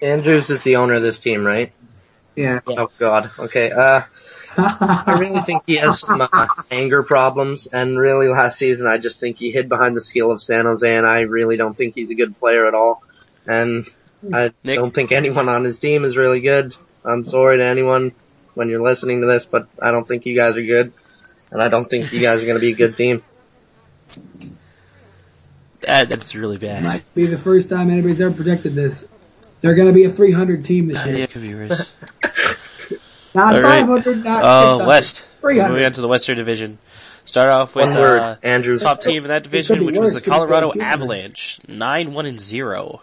[SPEAKER 3] Andrews is the owner of this team, right?
[SPEAKER 4] Yeah.
[SPEAKER 3] Oh God. Okay. I really think he has some anger problems, and really last season I just think he hid behind the skill of San Jose, and I really don't think he's a good player at all. And I don't think anyone on his team is really good. I'm sorry to anyone when you're listening to this, but I don't think you guys are good, and I don't think you guys are going to be a good team.
[SPEAKER 1] That's really bad.
[SPEAKER 4] Might be the first time anybody's ever predicted this. They're going to be a 300 team this year.
[SPEAKER 1] Yeah, it could be worse.
[SPEAKER 4] Not 500, not 600.
[SPEAKER 1] West.
[SPEAKER 4] 300.
[SPEAKER 1] Moving on to the Western Division. Start off with
[SPEAKER 3] One word, Andrew.
[SPEAKER 1] top team in that division, which was the Colorado Avalanche, 9-1-0.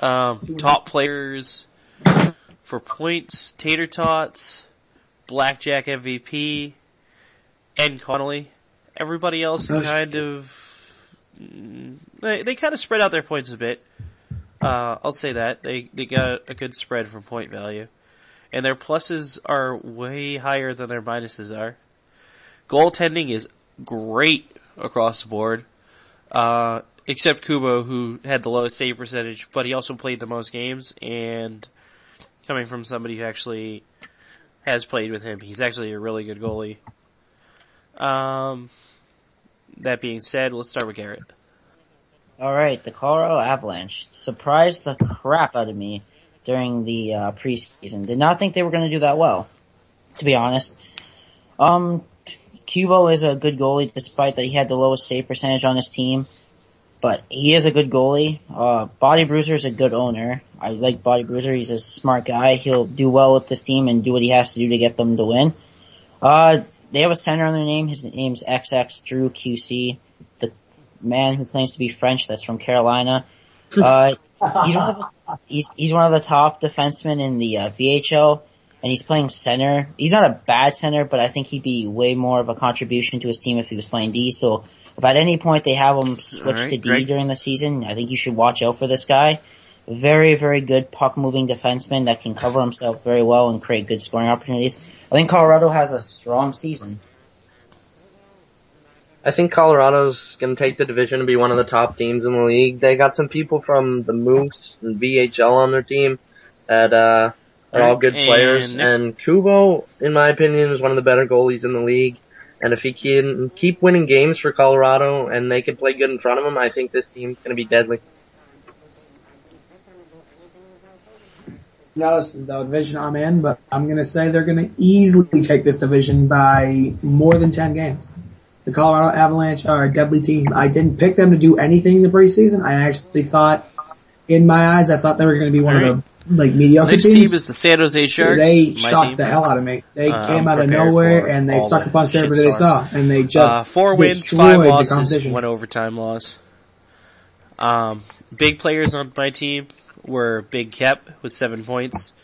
[SPEAKER 1] Top players for points: Tater Tots, Blackjack MVP, and Connolly. Everybody else kind of they kind of spread out their points a bit. I'll say that they got a good spread from point value, and their pluses are way higher than their minuses are. Goaltending is great across the board, except Kubo, who had the lowest save percentage, but he also played the most games. And coming from somebody who actually has played with him, he's actually a really good goalie. That being said, let's start with Garrett.
[SPEAKER 2] Alright, the Colorado Avalanche surprised the crap out of me during the preseason. Did not think they were going to do that well, to be honest. Kubo is a good goalie despite that he had the lowest save percentage on his team, but he is a good goalie. Body Bruiser is a good owner. I like Body Bruiser. He's a smart guy. He'll do well with this team and do what he has to do to get them to win. They have a center on their name. His name's XX Drew QC, the man who claims to be French that's from Carolina. He's one of the top defensemen in the VHL, and he's playing center. He's not a bad center, but I think he'd be way more of a contribution to his team if he was playing D. So if at any point they have him switch to D during the season, I think you should watch out for this guy. Very, very good puck-moving defenseman that can cover himself very well and create good scoring opportunities. I think Colorado has a strong season.
[SPEAKER 3] I think Colorado's going to take the division and be one of the top teams in the league. They got some people from the Moose and VHL on their team that are all good players. And Kubo, in my opinion, is one of the better goalies in the league. And if he can keep winning games for Colorado and they can play good in front of him, I think this team's going to be deadly.
[SPEAKER 4] Now, this is the division I'm in, but I'm going to say they're going to easily take this division by more than 10 games. The Colorado Avalanche are a deadly team. I didn't pick them to do anything in the preseason. I actually thought, in my eyes, I thought they were going to be one of the mediocre
[SPEAKER 1] Next
[SPEAKER 4] teams.
[SPEAKER 1] team is the San Jose Sharks.
[SPEAKER 4] They shocked the hell out of me. They came out of nowhere and they sucker punched everybody they saw, and they just
[SPEAKER 1] 4 wins, 5 losses, 1 overtime loss. Big players on my team were Big Kep with 7 points,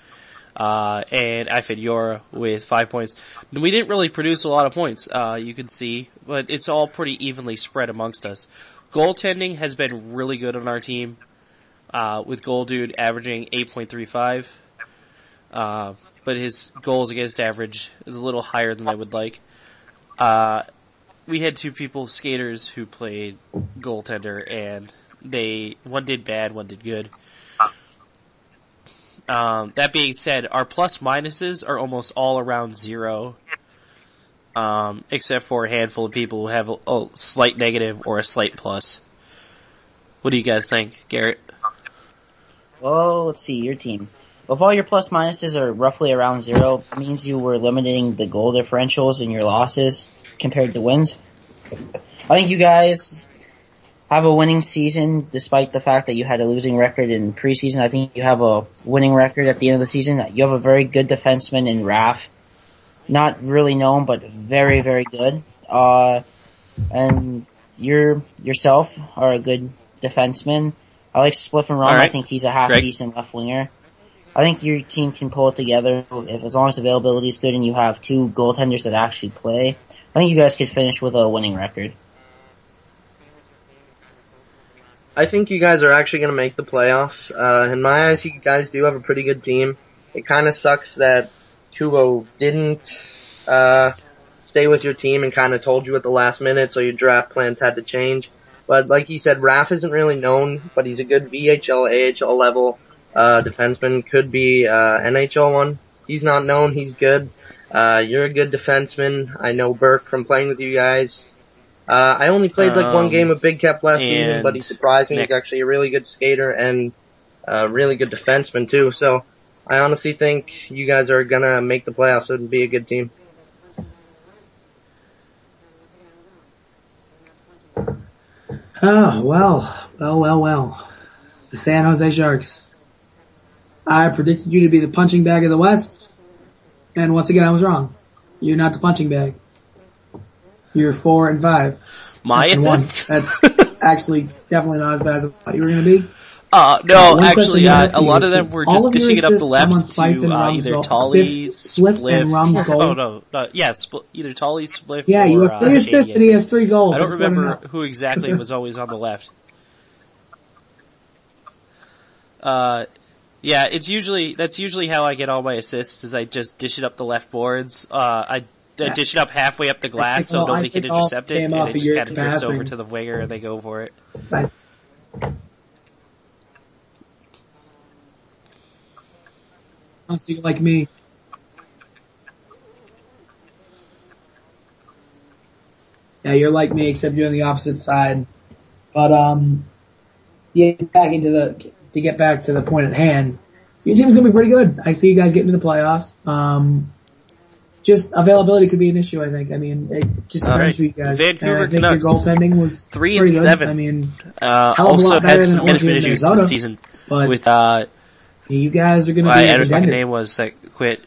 [SPEAKER 1] and Ifed Yora with 5 points. We didn't really produce a lot of points, you can see, but it's all pretty evenly spread amongst us. Goaltending has been really good on our team. with Goal Dude averaging 8.35. But his goals against average is a little higher than I would like. We had two skaters who played goaltender, and one did bad, one did good. That being said, our plus minuses are almost all around 0, except for a handful of people who have a slight negative or a slight plus. What do you guys think, Garrett?
[SPEAKER 2] Well, let's see, your team. If all your plus minuses are roughly around 0, it means you were limiting the goal differentials in your losses compared to wins. I think you guys have a winning season despite the fact that you had a losing record in preseason. I think you have a winning record at the end of the season. You have a very good defenseman in Raph. Not really known, but very, very good. And yourself are a good defenseman. I like Spliff and Rum.
[SPEAKER 1] Right.
[SPEAKER 2] I think he's a half-decent left winger. I think your team can pull it together as long as availability is good and you have two goaltenders that actually play. I think you guys could finish with a winning record.
[SPEAKER 3] I think you guys are actually going to make the playoffs. In my eyes, you guys do have a pretty good team. It kind of sucks that Kubo didn't stay with your team and kind of told you at the last minute, so your draft plans had to change. But like he said, Raph isn't really known, but he's a good VHL, AHL level defenseman. Could be NHL one. He's not known. He's good. You're a good defenseman. I know Burke from playing with you guys. I only played like one game of Big Cap last season, but he surprised me. He's actually a really good skater and a really good defenseman too. So I honestly think you guys are gonna make the playoffs and be a good team.
[SPEAKER 4] Oh, well. The San Jose Sharks. I predicted you to be the punching bag of the West, and once again I was wrong. You're not the punching bag. You're 4 and 5.
[SPEAKER 1] My assists?
[SPEAKER 4] That's actually definitely not as bad as I thought you were going to be.
[SPEAKER 1] No, actually, a lot of them were just dishing it up the left to either Tolly, Spliff, either Tolly, Spliff,
[SPEAKER 4] yeah, you have 3 assists and he has 3 goals.
[SPEAKER 1] I don't remember who exactly was always on the left. Yeah, that's usually how I get all my assists, is I just dish it up the left boards. I dish it up halfway up the glass so nobody can intercept it, and it just kind of drifts over to the winger and they go for it.
[SPEAKER 4] Oh, so you're like me. Yeah, you're like me, except you're on the opposite side. But yeah, to get back to the point at hand, your team's gonna be pretty good. I see you guys getting to the playoffs. Just availability could be an issue, I think. I mean, it just depends for you guys.
[SPEAKER 1] Vancouver
[SPEAKER 4] I think
[SPEAKER 1] Canucks.
[SPEAKER 4] Your goaltending was
[SPEAKER 1] 3 and 7.
[SPEAKER 4] I mean,
[SPEAKER 1] also had some management issues this season with
[SPEAKER 4] you guys are going to be.
[SPEAKER 1] I don't know what the name was that quit.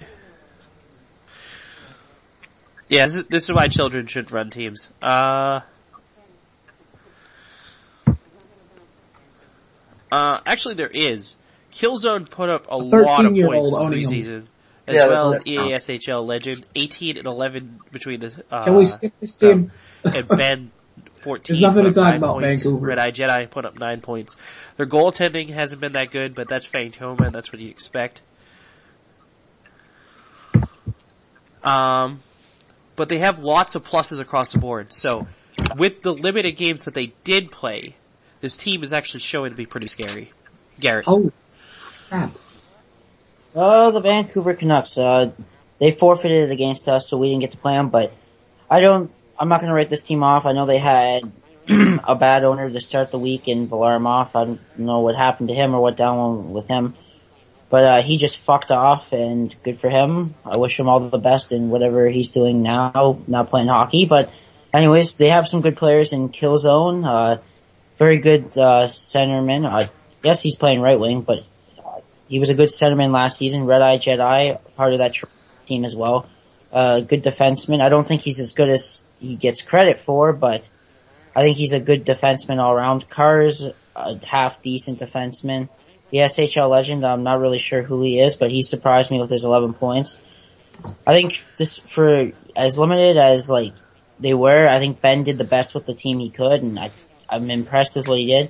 [SPEAKER 1] Yeah, this is why children should run teams. Actually, there is. Killzone put up a lot of points in preseason, as well as EA SHL legend, 18 and 11 between the.
[SPEAKER 4] Can we skip this team?
[SPEAKER 1] And Ben, 14.
[SPEAKER 4] There's nothing to talk about,
[SPEAKER 1] points.
[SPEAKER 4] Vancouver.
[SPEAKER 1] Red Eye Jedi put up 9 points. Their goaltending hasn't been that good, but that's Fantoma, and that's what you expect. But they have lots of pluses across the board. So, with the limited games that they did play, this team is actually showing to be pretty scary. Garrett.
[SPEAKER 4] Oh, crap.
[SPEAKER 2] The Vancouver Canucks, they forfeited against us, so we didn't get to play them, but I'm not gonna write this team off. I know they had a bad owner to start the week in Varlamov. I don't know what happened to him or what down with him. But he just fucked off, and good for him. I wish him all the best in whatever he's doing now, not playing hockey. But anyways, they have some good players in Killzone. Very good centerman. Yes, he's playing right wing, but he was a good centerman last season. Red Eye Jedi, part of that team as well. Good defenseman. I don't think he's as good as he gets credit for, but I think he's a good defenseman all around. Carr's a half-decent defenseman. The SHL legend, I'm not really sure who he is, but he surprised me with his 11 points. I think this, for as limited as they were, I think Ben did the best with the team he could, and I'm impressed with what he did.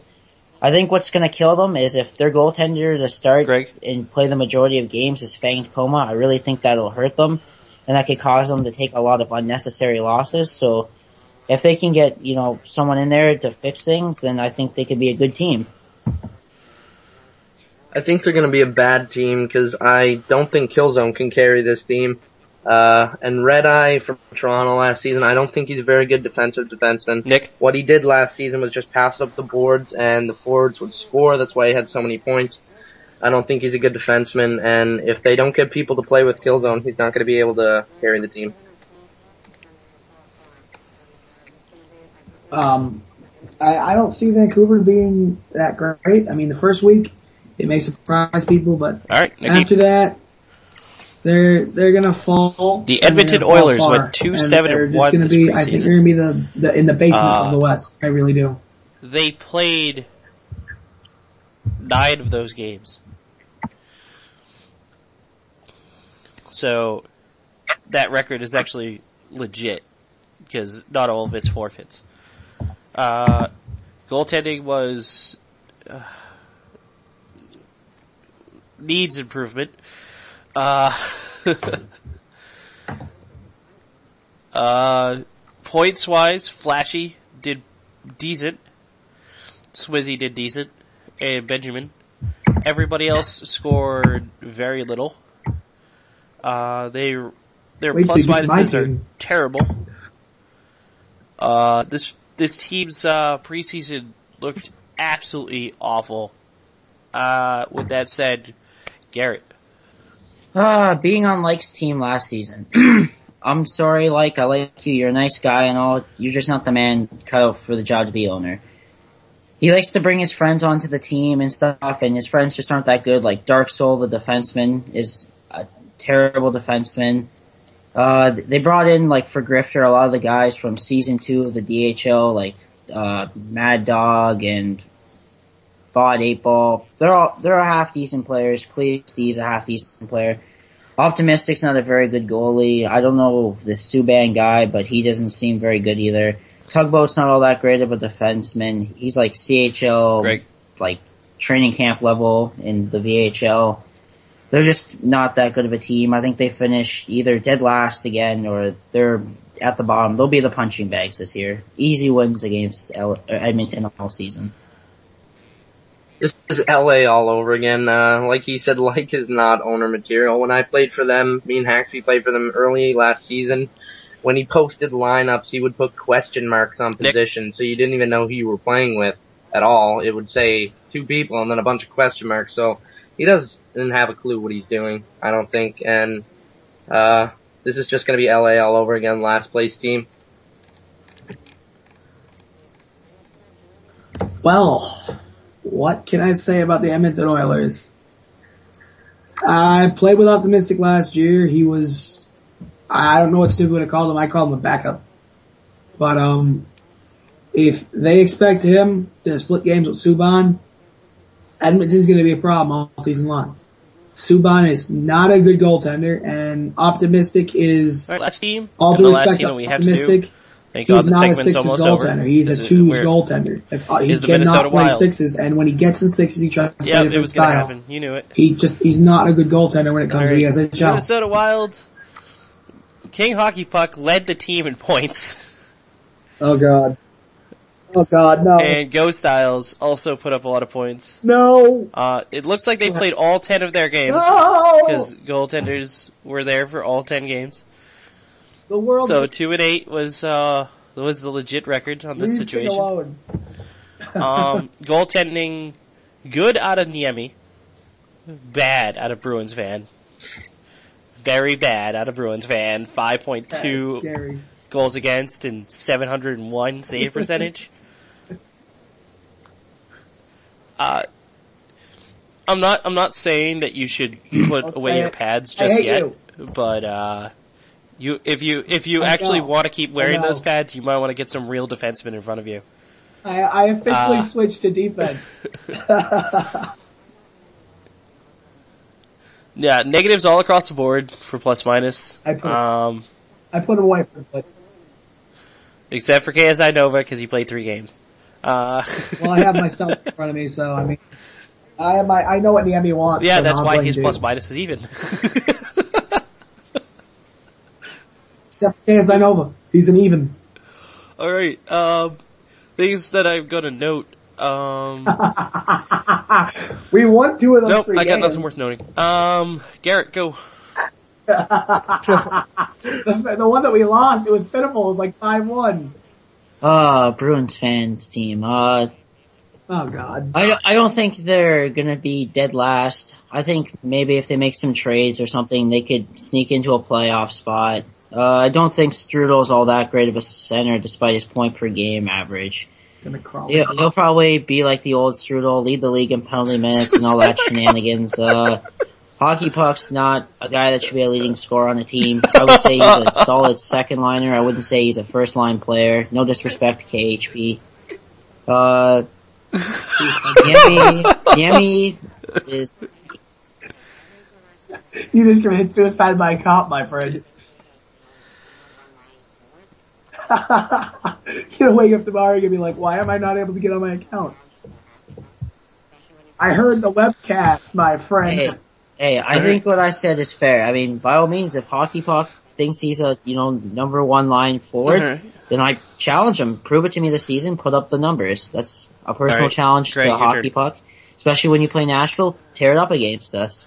[SPEAKER 2] I think what's going to kill them is if their goaltender to start
[SPEAKER 1] Greg?
[SPEAKER 2] and play the majority of games is Fanged Coma. I really think that'll hurt them, and that could cause them to take a lot of unnecessary losses. So if they can get, someone in there to fix things, then I think they could be a good team.
[SPEAKER 3] I think they're going to be a bad team because I don't think Killzone can carry this team. And Red Eye from Toronto last season, I don't think he's a very good defensive defenseman.
[SPEAKER 1] Nick?
[SPEAKER 3] What he did last season was just pass up the boards and the forwards would score. That's why he had so many points. I don't think he's a good defenseman, and if they don't get people to play with Killzone, he's not going to be able to carry the team.
[SPEAKER 4] I don't see Vancouver being that great. I mean, the first week, it may surprise people, but
[SPEAKER 1] All right, Nicky.
[SPEAKER 4] after that, they're gonna fall.
[SPEAKER 1] The Edmonton Oilers went 2-7-1 this preseason.
[SPEAKER 4] I think they're gonna be in the basement of the West. I really do.
[SPEAKER 1] They played 9 of those games. So that record is actually legit because not all of it's forfeits. Goaltending was needs improvement. Points wise, Flashy did decent. Swizzy did decent. And Benjamin. Everybody else scored very little. Their plus minuses are terrible. This team's preseason looked absolutely awful. With that said, Garrett.
[SPEAKER 2] Being on Like's team last season. I'm sorry, Like, I like you. You're a nice guy and all. You're just not the man cut out for the job to be owner. He likes to bring his friends onto the team and stuff, and his friends just aren't that good. Like, Dark Soul, the defenseman, is a terrible defenseman. They brought in, like, for Grifter, a lot of the guys from season 2 of the DHL, like, Mad Dog and Bod 8-Ball. They're all half decent players. Cleesty's a half decent player. Optimistic's not a very good goalie. I don't know this Subban guy, but he doesn't seem very good either. Tugboat's not all that great of a defenseman. He's like CHL,
[SPEAKER 1] Greg.
[SPEAKER 2] like training camp level in the VHL. They're just not that good of a team. I think they finish either dead last again or they're at the bottom. They'll be the punching bags this year. Easy wins against Edmonton all season.
[SPEAKER 3] This is LA all over again. Like he said, Like is not owner material. When I played for them, me and Haxby played for them early last season. When he posted lineups, he would put question marks on position, so you didn't even know who you were playing with at all. It would say 2 people and then a bunch of question marks. So he doesn't have a clue what he's doing, I don't think. And this is just going to be LA all over again, last place team.
[SPEAKER 4] Well, what can I say about the Edmonton Oilers? I played with Optimistic last year. He was, I don't know what stupid would have called him. I called him a backup. But if they expect him to split games with Subban, Edmonton's going to be a problem all season long. Subban is not a good goaltender, and Optimistic is,
[SPEAKER 1] Last team.
[SPEAKER 4] all due respect to
[SPEAKER 1] we have to do.
[SPEAKER 4] Optimistic,
[SPEAKER 1] Thank God the
[SPEAKER 4] he's not a
[SPEAKER 1] segment's
[SPEAKER 4] sixes
[SPEAKER 1] almost
[SPEAKER 4] goaltender.
[SPEAKER 1] over.
[SPEAKER 4] He's
[SPEAKER 1] This
[SPEAKER 4] a
[SPEAKER 1] is
[SPEAKER 4] twos
[SPEAKER 1] weird.
[SPEAKER 4] goaltender. He
[SPEAKER 1] Is the
[SPEAKER 4] cannot
[SPEAKER 1] Minnesota
[SPEAKER 4] play
[SPEAKER 1] Wild.
[SPEAKER 4] sixes, and when he gets in sixes, he tries to play
[SPEAKER 1] Yeah,
[SPEAKER 4] a
[SPEAKER 1] it
[SPEAKER 4] different
[SPEAKER 1] was going to
[SPEAKER 4] style.
[SPEAKER 1] happen. You knew it.
[SPEAKER 4] He's not a good goaltender when it comes to the SHL.
[SPEAKER 1] Minnesota Wild. King Hockey Puck led the team in points.
[SPEAKER 4] Oh god. Oh god, no.
[SPEAKER 1] And Go Styles also put up a lot of points.
[SPEAKER 4] No!
[SPEAKER 1] It looks like they played all 10 of their games.
[SPEAKER 4] No!
[SPEAKER 1] Because goaltenders were there for all 10 games.
[SPEAKER 4] The world
[SPEAKER 1] So 2-8 was the legit record on this situation.
[SPEAKER 4] alone.
[SPEAKER 1] Goaltending, good out of Niemi. Bad out of Bruins fan. Very bad out of Bruins fan. 5.2
[SPEAKER 4] Scary.
[SPEAKER 1] goals against and 701 save percentage. I'm not saying that you should put
[SPEAKER 4] Don't
[SPEAKER 1] away
[SPEAKER 4] say
[SPEAKER 1] your
[SPEAKER 4] it.
[SPEAKER 1] pads
[SPEAKER 4] I
[SPEAKER 1] just
[SPEAKER 4] hate
[SPEAKER 1] yet,
[SPEAKER 4] you.
[SPEAKER 1] but if you
[SPEAKER 4] I
[SPEAKER 1] actually
[SPEAKER 4] know.
[SPEAKER 1] want to keep wearing
[SPEAKER 4] I know.
[SPEAKER 1] those pads, you might want to get some real defensemen in front of you.
[SPEAKER 4] I officially switched to defense.
[SPEAKER 1] Yeah, negatives all across the board for plus minus.
[SPEAKER 4] I put him away for a bit.
[SPEAKER 1] Except for KSI Nova because he played 3 games.
[SPEAKER 4] Well, I have myself in front of me, so I mean, I know what the Emmy wants.
[SPEAKER 1] Yeah,
[SPEAKER 4] so
[SPEAKER 1] that's
[SPEAKER 4] I'm
[SPEAKER 1] why
[SPEAKER 4] playing
[SPEAKER 1] his
[SPEAKER 4] Duke.
[SPEAKER 1] plus minus is even.
[SPEAKER 4] Except Casanova. He's an even.
[SPEAKER 1] Alright, things that I'm gonna note,
[SPEAKER 4] We won 2 of those
[SPEAKER 1] nope,
[SPEAKER 4] 3
[SPEAKER 1] I got
[SPEAKER 4] games.
[SPEAKER 1] nothing worth noting. Garrett, go.
[SPEAKER 4] The one that we lost, it was pitiful. It was like 5-1.
[SPEAKER 2] Bruins fans team.
[SPEAKER 4] Oh God.
[SPEAKER 2] I don't think they're gonna be dead last. I think maybe if they make some trades or something, they could sneak into a playoff spot. I don't think Strudel's all that great of a center despite his point per game average.
[SPEAKER 4] Gonna crawl.
[SPEAKER 2] He'll probably be like the old Strudel, lead the league in penalty minutes and all that shenanigans. Hockey Puck's not a guy that should be a leading scorer on a team. I would say he's a solid second liner. I wouldn't say he's a first line player. No disrespect to KHP. Yami is...
[SPEAKER 4] You just committed suicide by cop, my friend. You're gonna wake up tomorrow and you're gonna be like, why am I not able to get on my account? I heard the webcast, my friend.
[SPEAKER 2] Hey, I think what I said is fair. I mean, by all means, if Hockey Puck thinks he's a, number 1 line forward, then I challenge him. Prove it to me this season, put up the numbers. That's a personal challenge to Hockey Puck. Especially when you play Nashville, tear it up against us.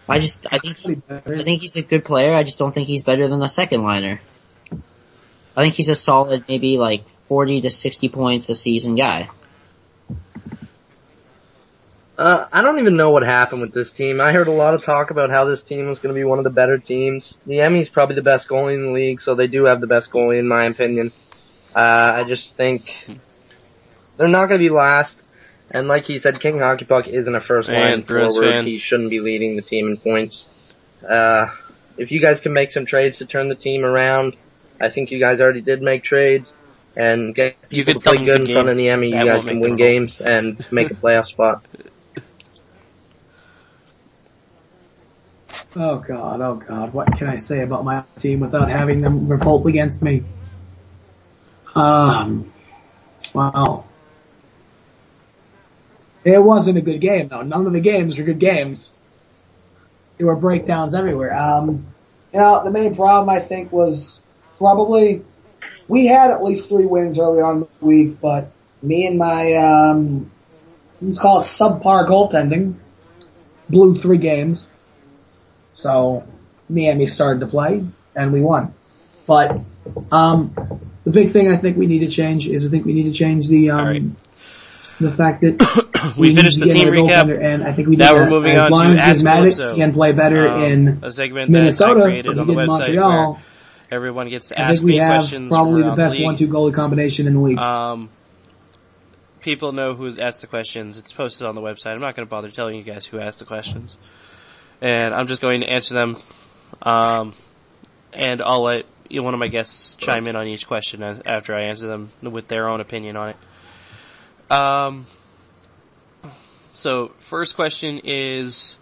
[SPEAKER 2] I think he's a good player, I just don't think he's better than a second liner. I think he's a solid, maybe like 40 to 60 points a season guy.
[SPEAKER 3] I don't even know what happened with this team. I heard a lot of talk about how this team was going to be one of the better teams. The Emmy's probably the best goalie in the league, so they do have the best goalie in my opinion. I just think they're not going to be last. And like he said, King Hockey Puck isn't a first line forward. He shouldn't be leading the team in points. If you guys can make some trades to turn the team around, I think you guys already did make trades, and get people to play good in front of the Emmy, you guys can win games and make a playoff spot.
[SPEAKER 4] Oh God, what can I say about my team without having them revolt against me? Wow. It wasn't a good game though. None of the games were good games. There were breakdowns everywhere. The main problem I think was probably we had at least 3 wins early on in the week, but me and my let's call it subpar goaltending blew 3 games. So Miami started to play and we won. But the big thing I think we need to change is the fact that
[SPEAKER 1] we finished the team recap,
[SPEAKER 4] and I think we
[SPEAKER 1] now
[SPEAKER 4] need
[SPEAKER 1] we're moving on to Ask Calypso.
[SPEAKER 4] Can play better in
[SPEAKER 1] a segment
[SPEAKER 4] Minnesota
[SPEAKER 1] that I created on the website
[SPEAKER 4] Montreal.
[SPEAKER 1] where everyone gets to
[SPEAKER 4] I
[SPEAKER 1] ask
[SPEAKER 4] think we
[SPEAKER 1] me
[SPEAKER 4] have
[SPEAKER 1] questions.
[SPEAKER 4] probably the
[SPEAKER 1] around
[SPEAKER 4] best
[SPEAKER 1] the league.
[SPEAKER 4] 1-2 goalie combination in the league.
[SPEAKER 1] People know who asked the questions. It's posted on the website. I'm not going to bother telling you guys who asked the questions, and I'm just going to answer them. And I'll let one of my guests chime in on each question after I answer them with their own opinion on it. So, first question is,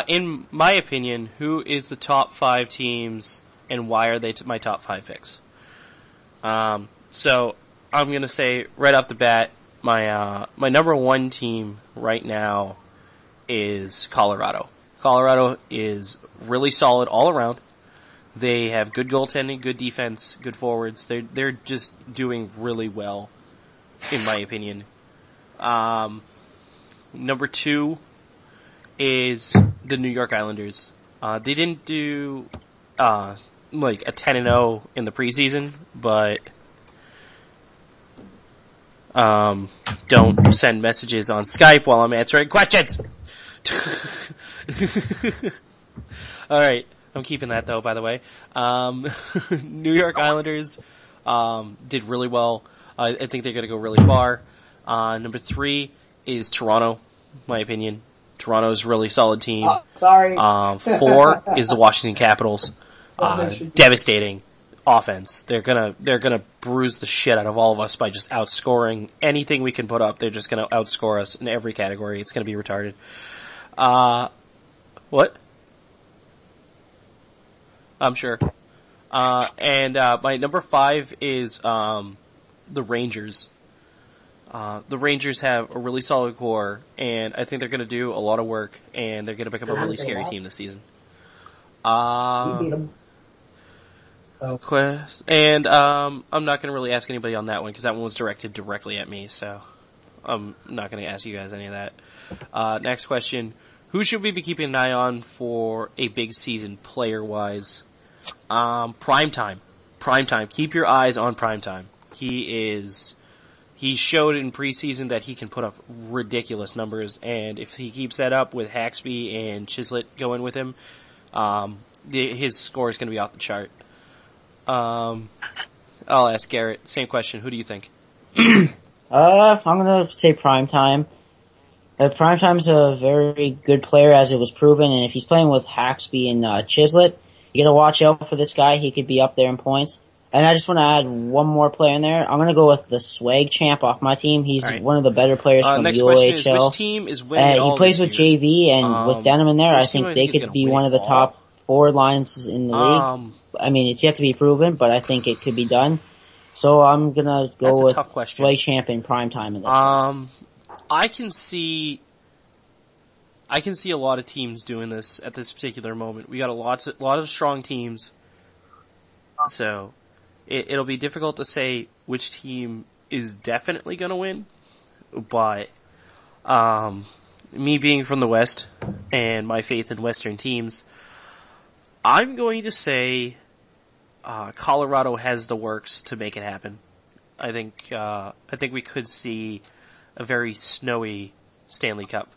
[SPEAKER 1] in my opinion, who is the top 5 teams and why are they my top 5 picks? So, I'm gonna say right off the bat, my number 1 team right now is Colorado. Colorado is really solid all around. They have good goaltending, good defense, good forwards. They're just doing really well, in my opinion. Number 2 is the New York Islanders. They didn't do like a 10-0 in the preseason, but don't send messages on Skype while I'm answering questions. All right, I'm keeping that though. By the way, New York Islanders did really well. I think they're going to go really far. Number 3 is Toronto, in my opinion. Toronto's a really solid team. 4 is the Washington Capitals. Devastating offense. They're gonna bruise the shit out of all of us by just outscoring anything we can put up. They're just gonna outscore us in every category. It's gonna be retarded. What? I'm sure. And my number 5 is the Rangers. The Rangers have a really solid core, and I think they're going to do a lot of work, and they're going to become a really scary team this season.
[SPEAKER 4] We beat them.
[SPEAKER 1] And I'm not going to really ask anybody on that one because that one was directed directly at me, so I'm not going to ask you guys any of that. Next question. Who should we be keeping an eye on for a big season player-wise? Primetime. Primetime. Keep your eyes on Primetime. He showed in preseason that he can put up ridiculous numbers, and if he keeps that up with Haxby and Chislett going with him, his score is going to be off the chart. I'll ask Garrett. Same question. Who do you think?
[SPEAKER 2] I'm gonna say Primetime. Primetime's a very good player, as it was proven, and if he's playing with Haxby and Chislett, you gotta watch out for this guy. He could be up there in points. And I just want to add one more player in there. I'm gonna go with the swag champ off my team. He's one of the better players from
[SPEAKER 1] next
[SPEAKER 2] UOHL.
[SPEAKER 1] Question is, which team is winning all
[SPEAKER 2] he plays
[SPEAKER 1] this
[SPEAKER 2] with
[SPEAKER 1] year?
[SPEAKER 2] JV, and with Denham in there, I think they could be one of the top forward lines in the league. I mean, it's yet to be proven, but I think it could be done. So I'm gonna go with swag champ in Primetime in this one.
[SPEAKER 1] I can see a lot of teams doing this at this particular moment. We got a lot of strong teams, so it'll be difficult to say which team is definitely going to win. But me being from the West and my faith in Western teams, I'm going to say Colorado has the works to make it happen. I think we could see a very snowy Stanley Cup.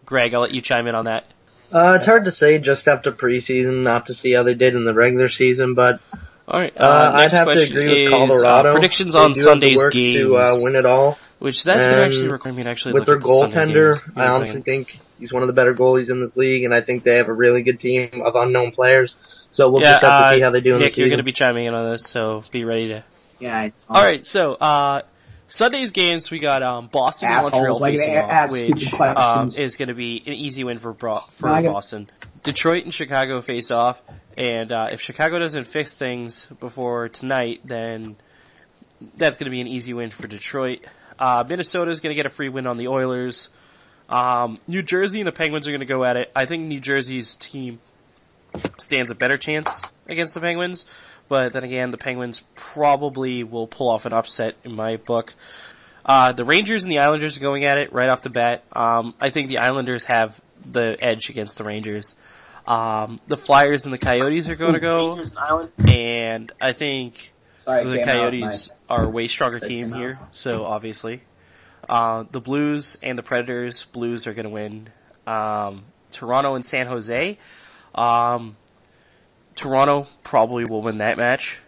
[SPEAKER 1] Greg, I'll let you chime in on that.
[SPEAKER 3] It's hard to say just after preseason, not to see how they did in the regular season, but
[SPEAKER 1] all right.
[SPEAKER 3] I'd have to agree with Colorado.
[SPEAKER 1] Predictions on Sunday's games
[SPEAKER 3] to win it all.
[SPEAKER 1] Which that's going to actually require me to actually
[SPEAKER 3] with
[SPEAKER 1] look
[SPEAKER 3] their
[SPEAKER 1] at the
[SPEAKER 3] goaltender.
[SPEAKER 1] Sunday games.
[SPEAKER 3] I honestly think he's one of the better goalies in this league, and I think they have a really good team of unknown players. So we'll just have to see how they do in the season.
[SPEAKER 1] Nick, you're going to be chiming in on this, so be ready to.
[SPEAKER 2] Yeah.
[SPEAKER 1] All right, so Sunday's games, we got Boston and Montreal facing off, which is going to be an easy win for Boston. Detroit and Chicago face off, and if Chicago doesn't fix things before tonight, then that's going to be an easy win for Detroit. Minnesota's going to get a free win on the Oilers. New Jersey and the Penguins are going to go at it. I think New Jersey's team stands a better chance against the Penguins, but then again, the Penguins probably will pull off an upset in my book. The Rangers and the Islanders are going at it right off the bat. I think the Islanders have the edge against the Rangers. The Flyers and the Coyotes are going to go, and I think the Coyotes are a way stronger team here, so obviously. The Blues and the Predators, Blues are going to win. Toronto and San Jose, Toronto probably will win that match.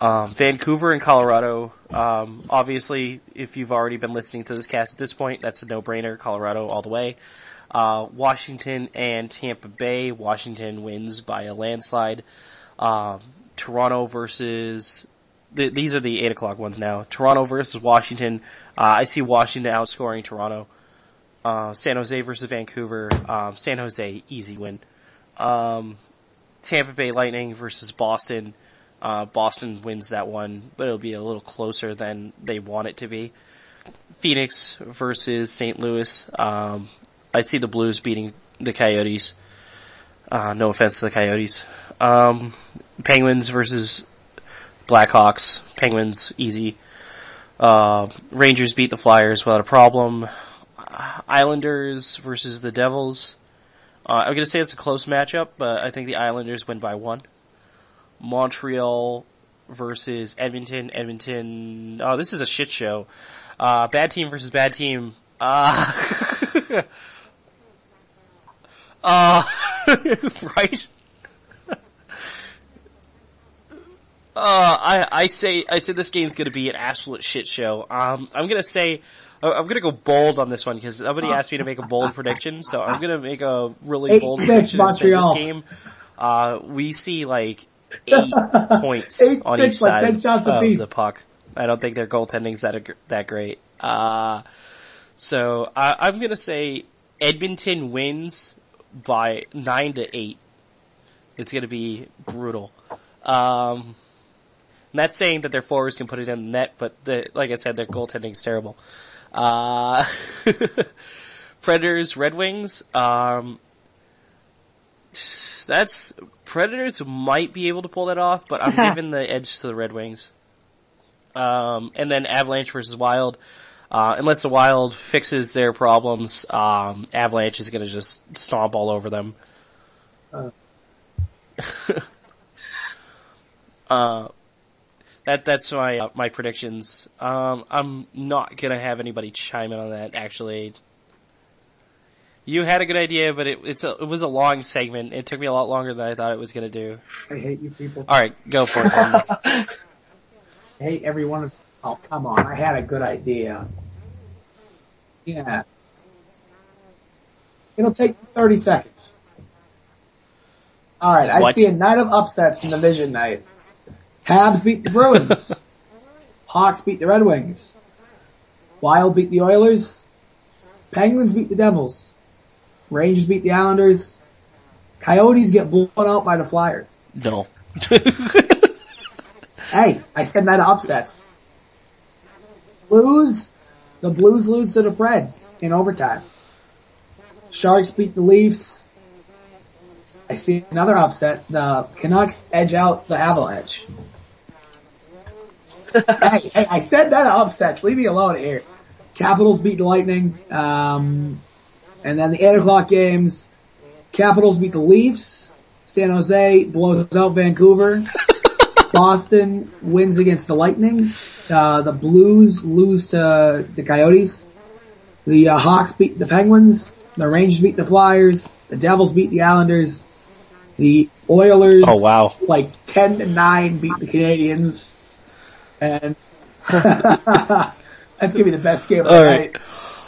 [SPEAKER 1] Vancouver and Colorado, obviously, if you've already been listening to this cast at this point, that's a no-brainer. Colorado all the way. Washington and Tampa Bay, Washington wins by a landslide. Toronto versus, these are the 8 o'clock ones now. Toronto versus Washington, I see Washington outscoring Toronto. San Jose versus Vancouver, San Jose, easy win. Tampa Bay Lightning versus Boston, Boston wins that one, but it'll be a little closer than they want it to be. Phoenix versus St. Louis, I see the Blues beating the Coyotes. No offense to the Coyotes. Penguins versus Blackhawks, Penguins, easy. Rangers beat the Flyers without a problem. Islanders versus the Devils. I'm going to say it's a close matchup, but I think the Islanders win by 1. Montreal versus Edmonton. Edmonton, oh, this is a shit show. Bad team versus bad team. Right? I say this game's gonna be an absolute shit show. I'm gonna go bold on this one because somebody asked me to make a bold prediction, so I'm gonna make a really bold prediction and say this game. We see like 8 points on each side of the puck. I don't think their goaltending's that great. So I'm gonna say Edmonton wins by 9-8. It's gonna be brutal. Not saying that their forwards can put it in the net, but like I said, their goaltending is terrible. Predators, Red Wings. Predators might be able to pull that off, but I'm giving the edge to the Red Wings. And then Avalanche versus Wild. Unless the Wild fixes their problems, Avalanche is going to just stomp all over them. That's my predictions. I'm not gonna have anybody chime in on that, actually. You had a good idea, but it was a long segment. It took me a lot longer than I thought it was gonna do.
[SPEAKER 4] I hate you people.
[SPEAKER 1] Alright, go for it, Dominic.
[SPEAKER 4] I hate everyone. Oh, come on. I had a good idea. Yeah. It'll take 30 seconds. Alright, I see a night of upsets in the Vision night. Habs beat the Bruins. Hawks beat the Red Wings. Wild beat the Oilers. Penguins beat the Devils. Rangers beat the Islanders. Coyotes get blown out by the Flyers.
[SPEAKER 1] No.
[SPEAKER 4] Hey, I said night of upsets. The Blues lose to the Preds in overtime. Sharks beat the Leafs. I see another upset. The Canucks edge out the Avalanche. hey, I said that upsets. Leave me alone here. Capitals beat the Lightning. And then the 8 o'clock games. Capitals beat the Leafs. San Jose blows out Vancouver. Boston wins against the Lightning. The Blues lose to the Coyotes. The Hawks beat the Penguins. The Rangers beat the Flyers. The Devils beat the Islanders. The Oilers,
[SPEAKER 1] oh wow,
[SPEAKER 4] like 10-9 beat the Canadians. And that's gonna be the best game of the night.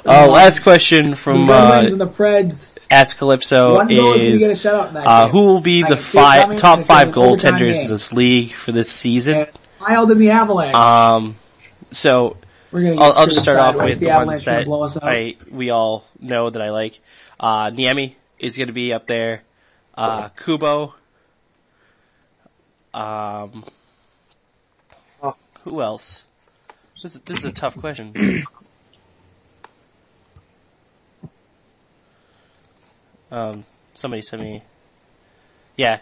[SPEAKER 1] Last question from
[SPEAKER 4] the Red Wings and the Preds.
[SPEAKER 1] Ask Calypso is who will be the top five goaltenders in this league for this season?
[SPEAKER 4] Wild and the Avalanche.
[SPEAKER 1] So I'll just start off with the ones that we all know that I like. Niemi is going to be up there. Kubo. Who else? This is a tough question. Somebody sent me. Yeah.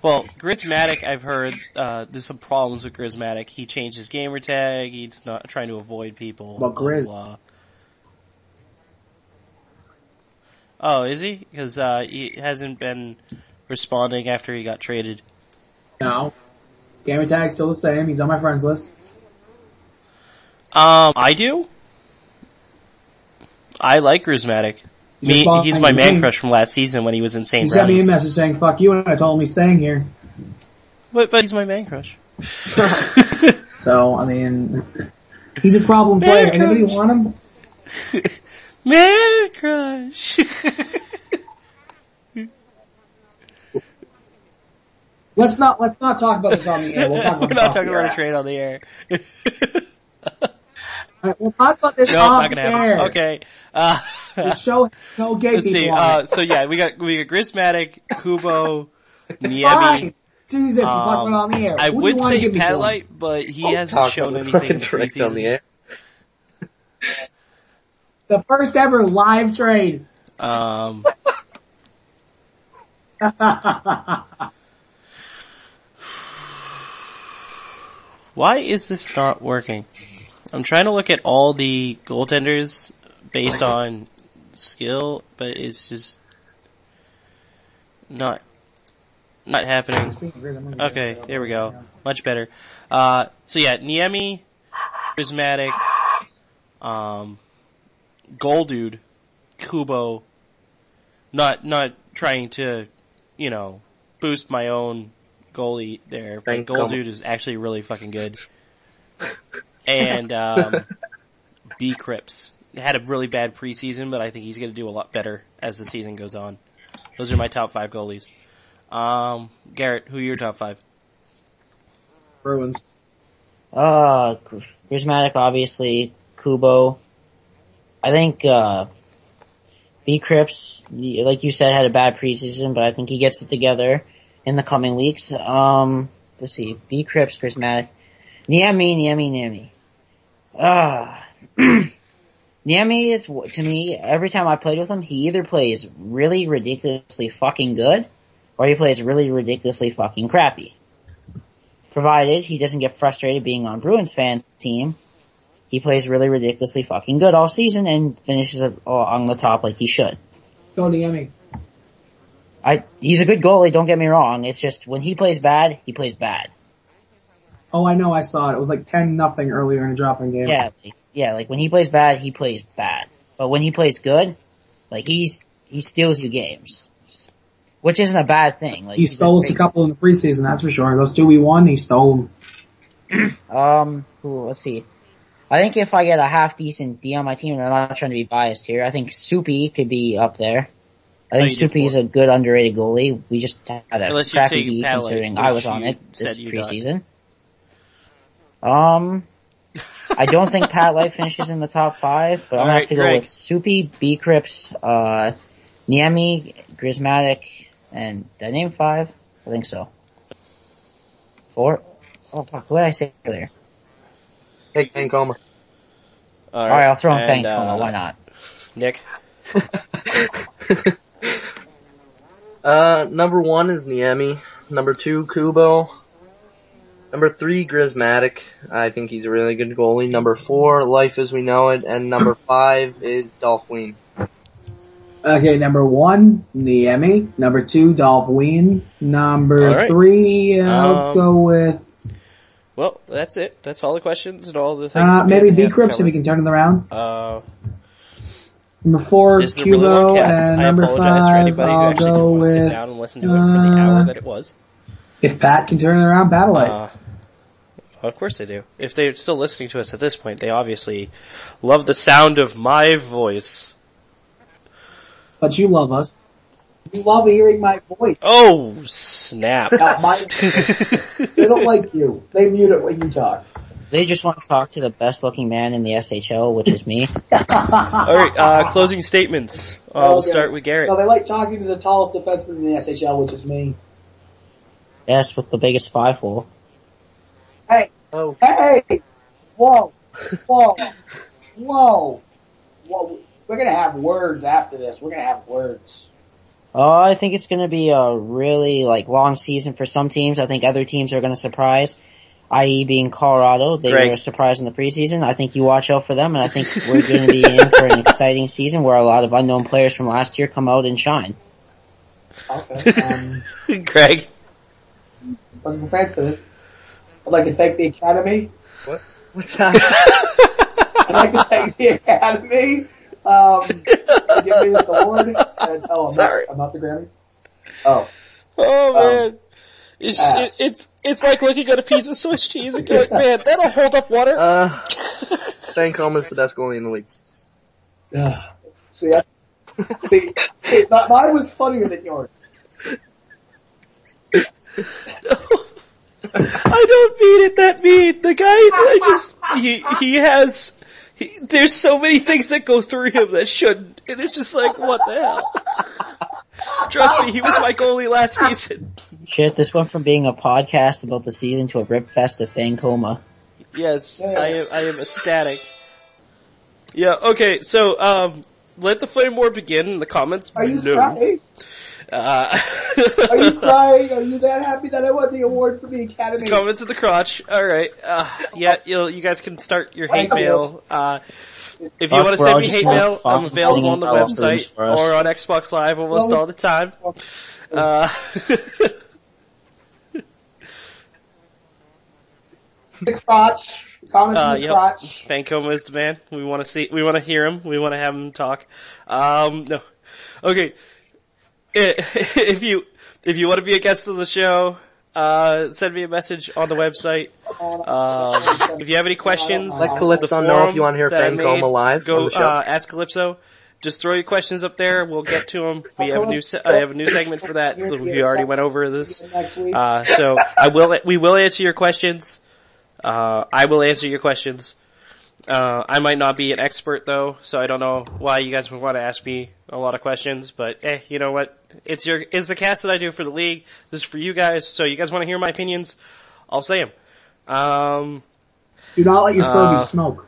[SPEAKER 1] Well, Grismatic, I've heard, there's some problems with Grismatic. He changed his gamer tag, he's not trying to avoid people.
[SPEAKER 4] Well, Grizz.
[SPEAKER 1] Blah. Oh, is he? Because, he hasn't been responding after he got traded.
[SPEAKER 4] No. Gamer tag's still the same, he's on my friends list.
[SPEAKER 1] I do? I like Grismatic. He's my man crush from last season when he was in St.
[SPEAKER 4] He sent me a message saying, fuck you, and I told him he's staying here.
[SPEAKER 1] But he's my man crush.
[SPEAKER 4] So, I mean, he's a problem player. Anybody want him?
[SPEAKER 1] Man crush!
[SPEAKER 4] Let's not talk about this on the air. We're
[SPEAKER 1] not talking about a trade on the air.
[SPEAKER 4] We'll talk about this off the air.
[SPEAKER 1] Okay.
[SPEAKER 4] The show has no gay
[SPEAKER 1] Let's see.
[SPEAKER 4] people on it.
[SPEAKER 1] So yeah, we got Grismatic, Kubo, Niemi.
[SPEAKER 4] Jesus, we're talking about on the air.
[SPEAKER 1] I would say Patalite, but he hasn't shown anything in the preseason.
[SPEAKER 3] On the air.
[SPEAKER 4] The first ever live trade.
[SPEAKER 1] Why is this not working? I'm trying to look at all the goaltenders based on skill, but it's just not happening. Okay, there we go. Much better. So yeah, Niemi, Prismatic, Goldude, Kubo. Not trying to, boost my own goalie there, but Goldude is actually really fucking good. And B. Cripps had a really bad preseason, but I think he's going to do a lot better as the season goes on. Those are my top 5 goalies. Garrett, who are your top 5?
[SPEAKER 4] Bruins.
[SPEAKER 2] Charismatic, obviously. Kubo. I think, B. Cripps, like you said, had a bad preseason, but I think he gets it together in the coming weeks. Let's see. B. Cripps, Prismatic. Niemi. Niemi is, to me, every time I played with him, he either plays really ridiculously fucking good, or he plays really ridiculously fucking crappy. Provided he doesn't get frustrated being on Bruins fan team, he plays really ridiculously fucking good all season and finishes on the top like he should.
[SPEAKER 4] Go Niemi.
[SPEAKER 2] He's a good goalie, don't get me wrong. It's just when he plays bad, he plays bad.
[SPEAKER 4] Oh, I know, I saw it. It was like 10-0 earlier in a dropping game.
[SPEAKER 2] Yeah, like when he plays bad, he plays bad. But when he plays good, like he steals you games. Which isn't a bad thing. Like
[SPEAKER 4] he stole us a couple in the preseason, that's for sure. Those 2 we won, he stole them.
[SPEAKER 2] Let's see. I think if I get a half decent D on my team, and I'm not trying to be biased here, I think Soupy could be up there. I think Soupy's a good underrated goalie. We just had a crappy D considering I was on it this preseason. I don't think Pat Light finishes in the top 5, but I'm gonna have to go with Soupy, B. Cripps, Niemi, Grismatic, and did I name 5? I think so. 4? Oh fuck, what did I say earlier?
[SPEAKER 3] Take Vancouver.
[SPEAKER 2] Alright, I'll throw in Vancouver, why not?
[SPEAKER 1] Nick?
[SPEAKER 3] Number 1 is Niemi. Number 2, Kubo. Number 3, Grismatic. I think he's a really good goalie. Number 4, Life as We Know It. And number 5 is Dolphween.
[SPEAKER 4] Okay, number 1, Niemi. Number 2, Dolphween. Number 3, let's go with...
[SPEAKER 1] Well, that's it. That's all the questions and all the things.
[SPEAKER 4] Maybe B. Cripps if we can turn it around. Number 4, Kubo, and number 5,
[SPEAKER 1] I apologize for anybody who actually didn't want to sit down and listen to it for the hour that it was.
[SPEAKER 4] If Pat can turn it around, Battle Light.
[SPEAKER 1] Of course they do. If they're still listening to us at this point, they obviously love the sound of my voice.
[SPEAKER 4] But you love us. You love hearing my voice.
[SPEAKER 1] Oh, snap.
[SPEAKER 4] They don't like you. They mute it when you talk.
[SPEAKER 2] They just want to talk to the best looking man in the SHL, which is me.
[SPEAKER 1] Alright, closing statements. We'll start with Garrett.
[SPEAKER 4] No, they like talking to the tallest defenseman in the SHL, which is me.
[SPEAKER 2] Yes, with the biggest 5 hole.
[SPEAKER 4] Hey!
[SPEAKER 3] Oh.
[SPEAKER 4] Hey! Whoa! We're gonna have words after this. We're gonna have words.
[SPEAKER 2] I think it's gonna be a really, long season for some teams. I think other teams are gonna surprise, i.e. being Colorado. They were a surprise in the preseason. I think you watch out for them, and I think we're gonna be in for an exciting season where a lot of unknown players from last year come out and shine.
[SPEAKER 4] Okay,
[SPEAKER 1] Greg?
[SPEAKER 4] wasn't prepared for this. I'd like to thank the Academy.
[SPEAKER 3] What? What's that?
[SPEAKER 4] I'd like to thank the Academy, for giving me this award. And, I'm not the Grammy. Oh.
[SPEAKER 1] Oh man. It's like looking at a piece of Swiss cheese and going, man, that'll hold up water.
[SPEAKER 3] Vancouver's the best goalie in the league.
[SPEAKER 4] Mine was funnier than yours.
[SPEAKER 1] I don't mean it that mean. The guy, there's so many things that go through him that shouldn't, and it's just like, what the hell? Trust me, he was my goalie last season.
[SPEAKER 2] Shit, this went from being a podcast about the season to a rip fest of Thankoma.
[SPEAKER 1] Yes, I am ecstatic. Yeah, okay, so, let the flame war begin in the comments.
[SPEAKER 4] Are you crying? Are you crying? Are you that happy that I won the award for the Academy?
[SPEAKER 1] Comments at the crotch. Alright. You guys can start your hate mail. If you want to send me hate mail, I'm available on the website or on Xbox Live almost all the time.
[SPEAKER 4] The crotch. Comments in the crotch.
[SPEAKER 1] Fancoma is the man. We want to hear him. We want to have him talk. No. Okay. If you want to be a guest on the show, send me a message on the website. If you have any questions,
[SPEAKER 3] let Calypso know if you want to hear Fancoma live.
[SPEAKER 1] Go ask Calypso. Just throw your questions up there. We'll get to them. We have I have a new segment for that. We already went over this. So we will answer your questions. I will answer your questions. I might not be an expert though, so I don't know why you guys would want to ask me a lot of questions, but you know what? It's the cast that I do for the league. This is for you guys, so you guys want to hear my opinions? I'll say them.
[SPEAKER 4] Do not let your Furby smoke.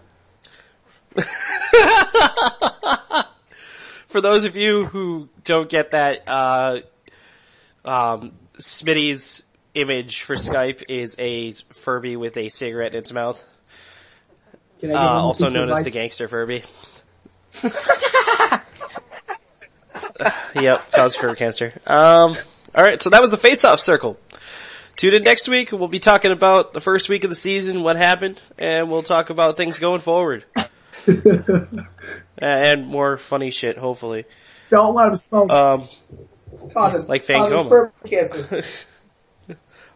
[SPEAKER 1] For those of you who don't get that, Smitty's image for Skype is a Furby with a cigarette in its mouth. Also known as the gangster Furby. Yep, cause fur cancer. Alright, so that was the face-off circle. Tune in next week. We'll be talking about the first week of the season, what happened, and we'll talk about things going forward. And more funny shit, hopefully.
[SPEAKER 4] Don't let him smoke.
[SPEAKER 1] Like Fang Coma.
[SPEAKER 4] Cancer.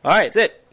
[SPEAKER 1] Alright, that's it.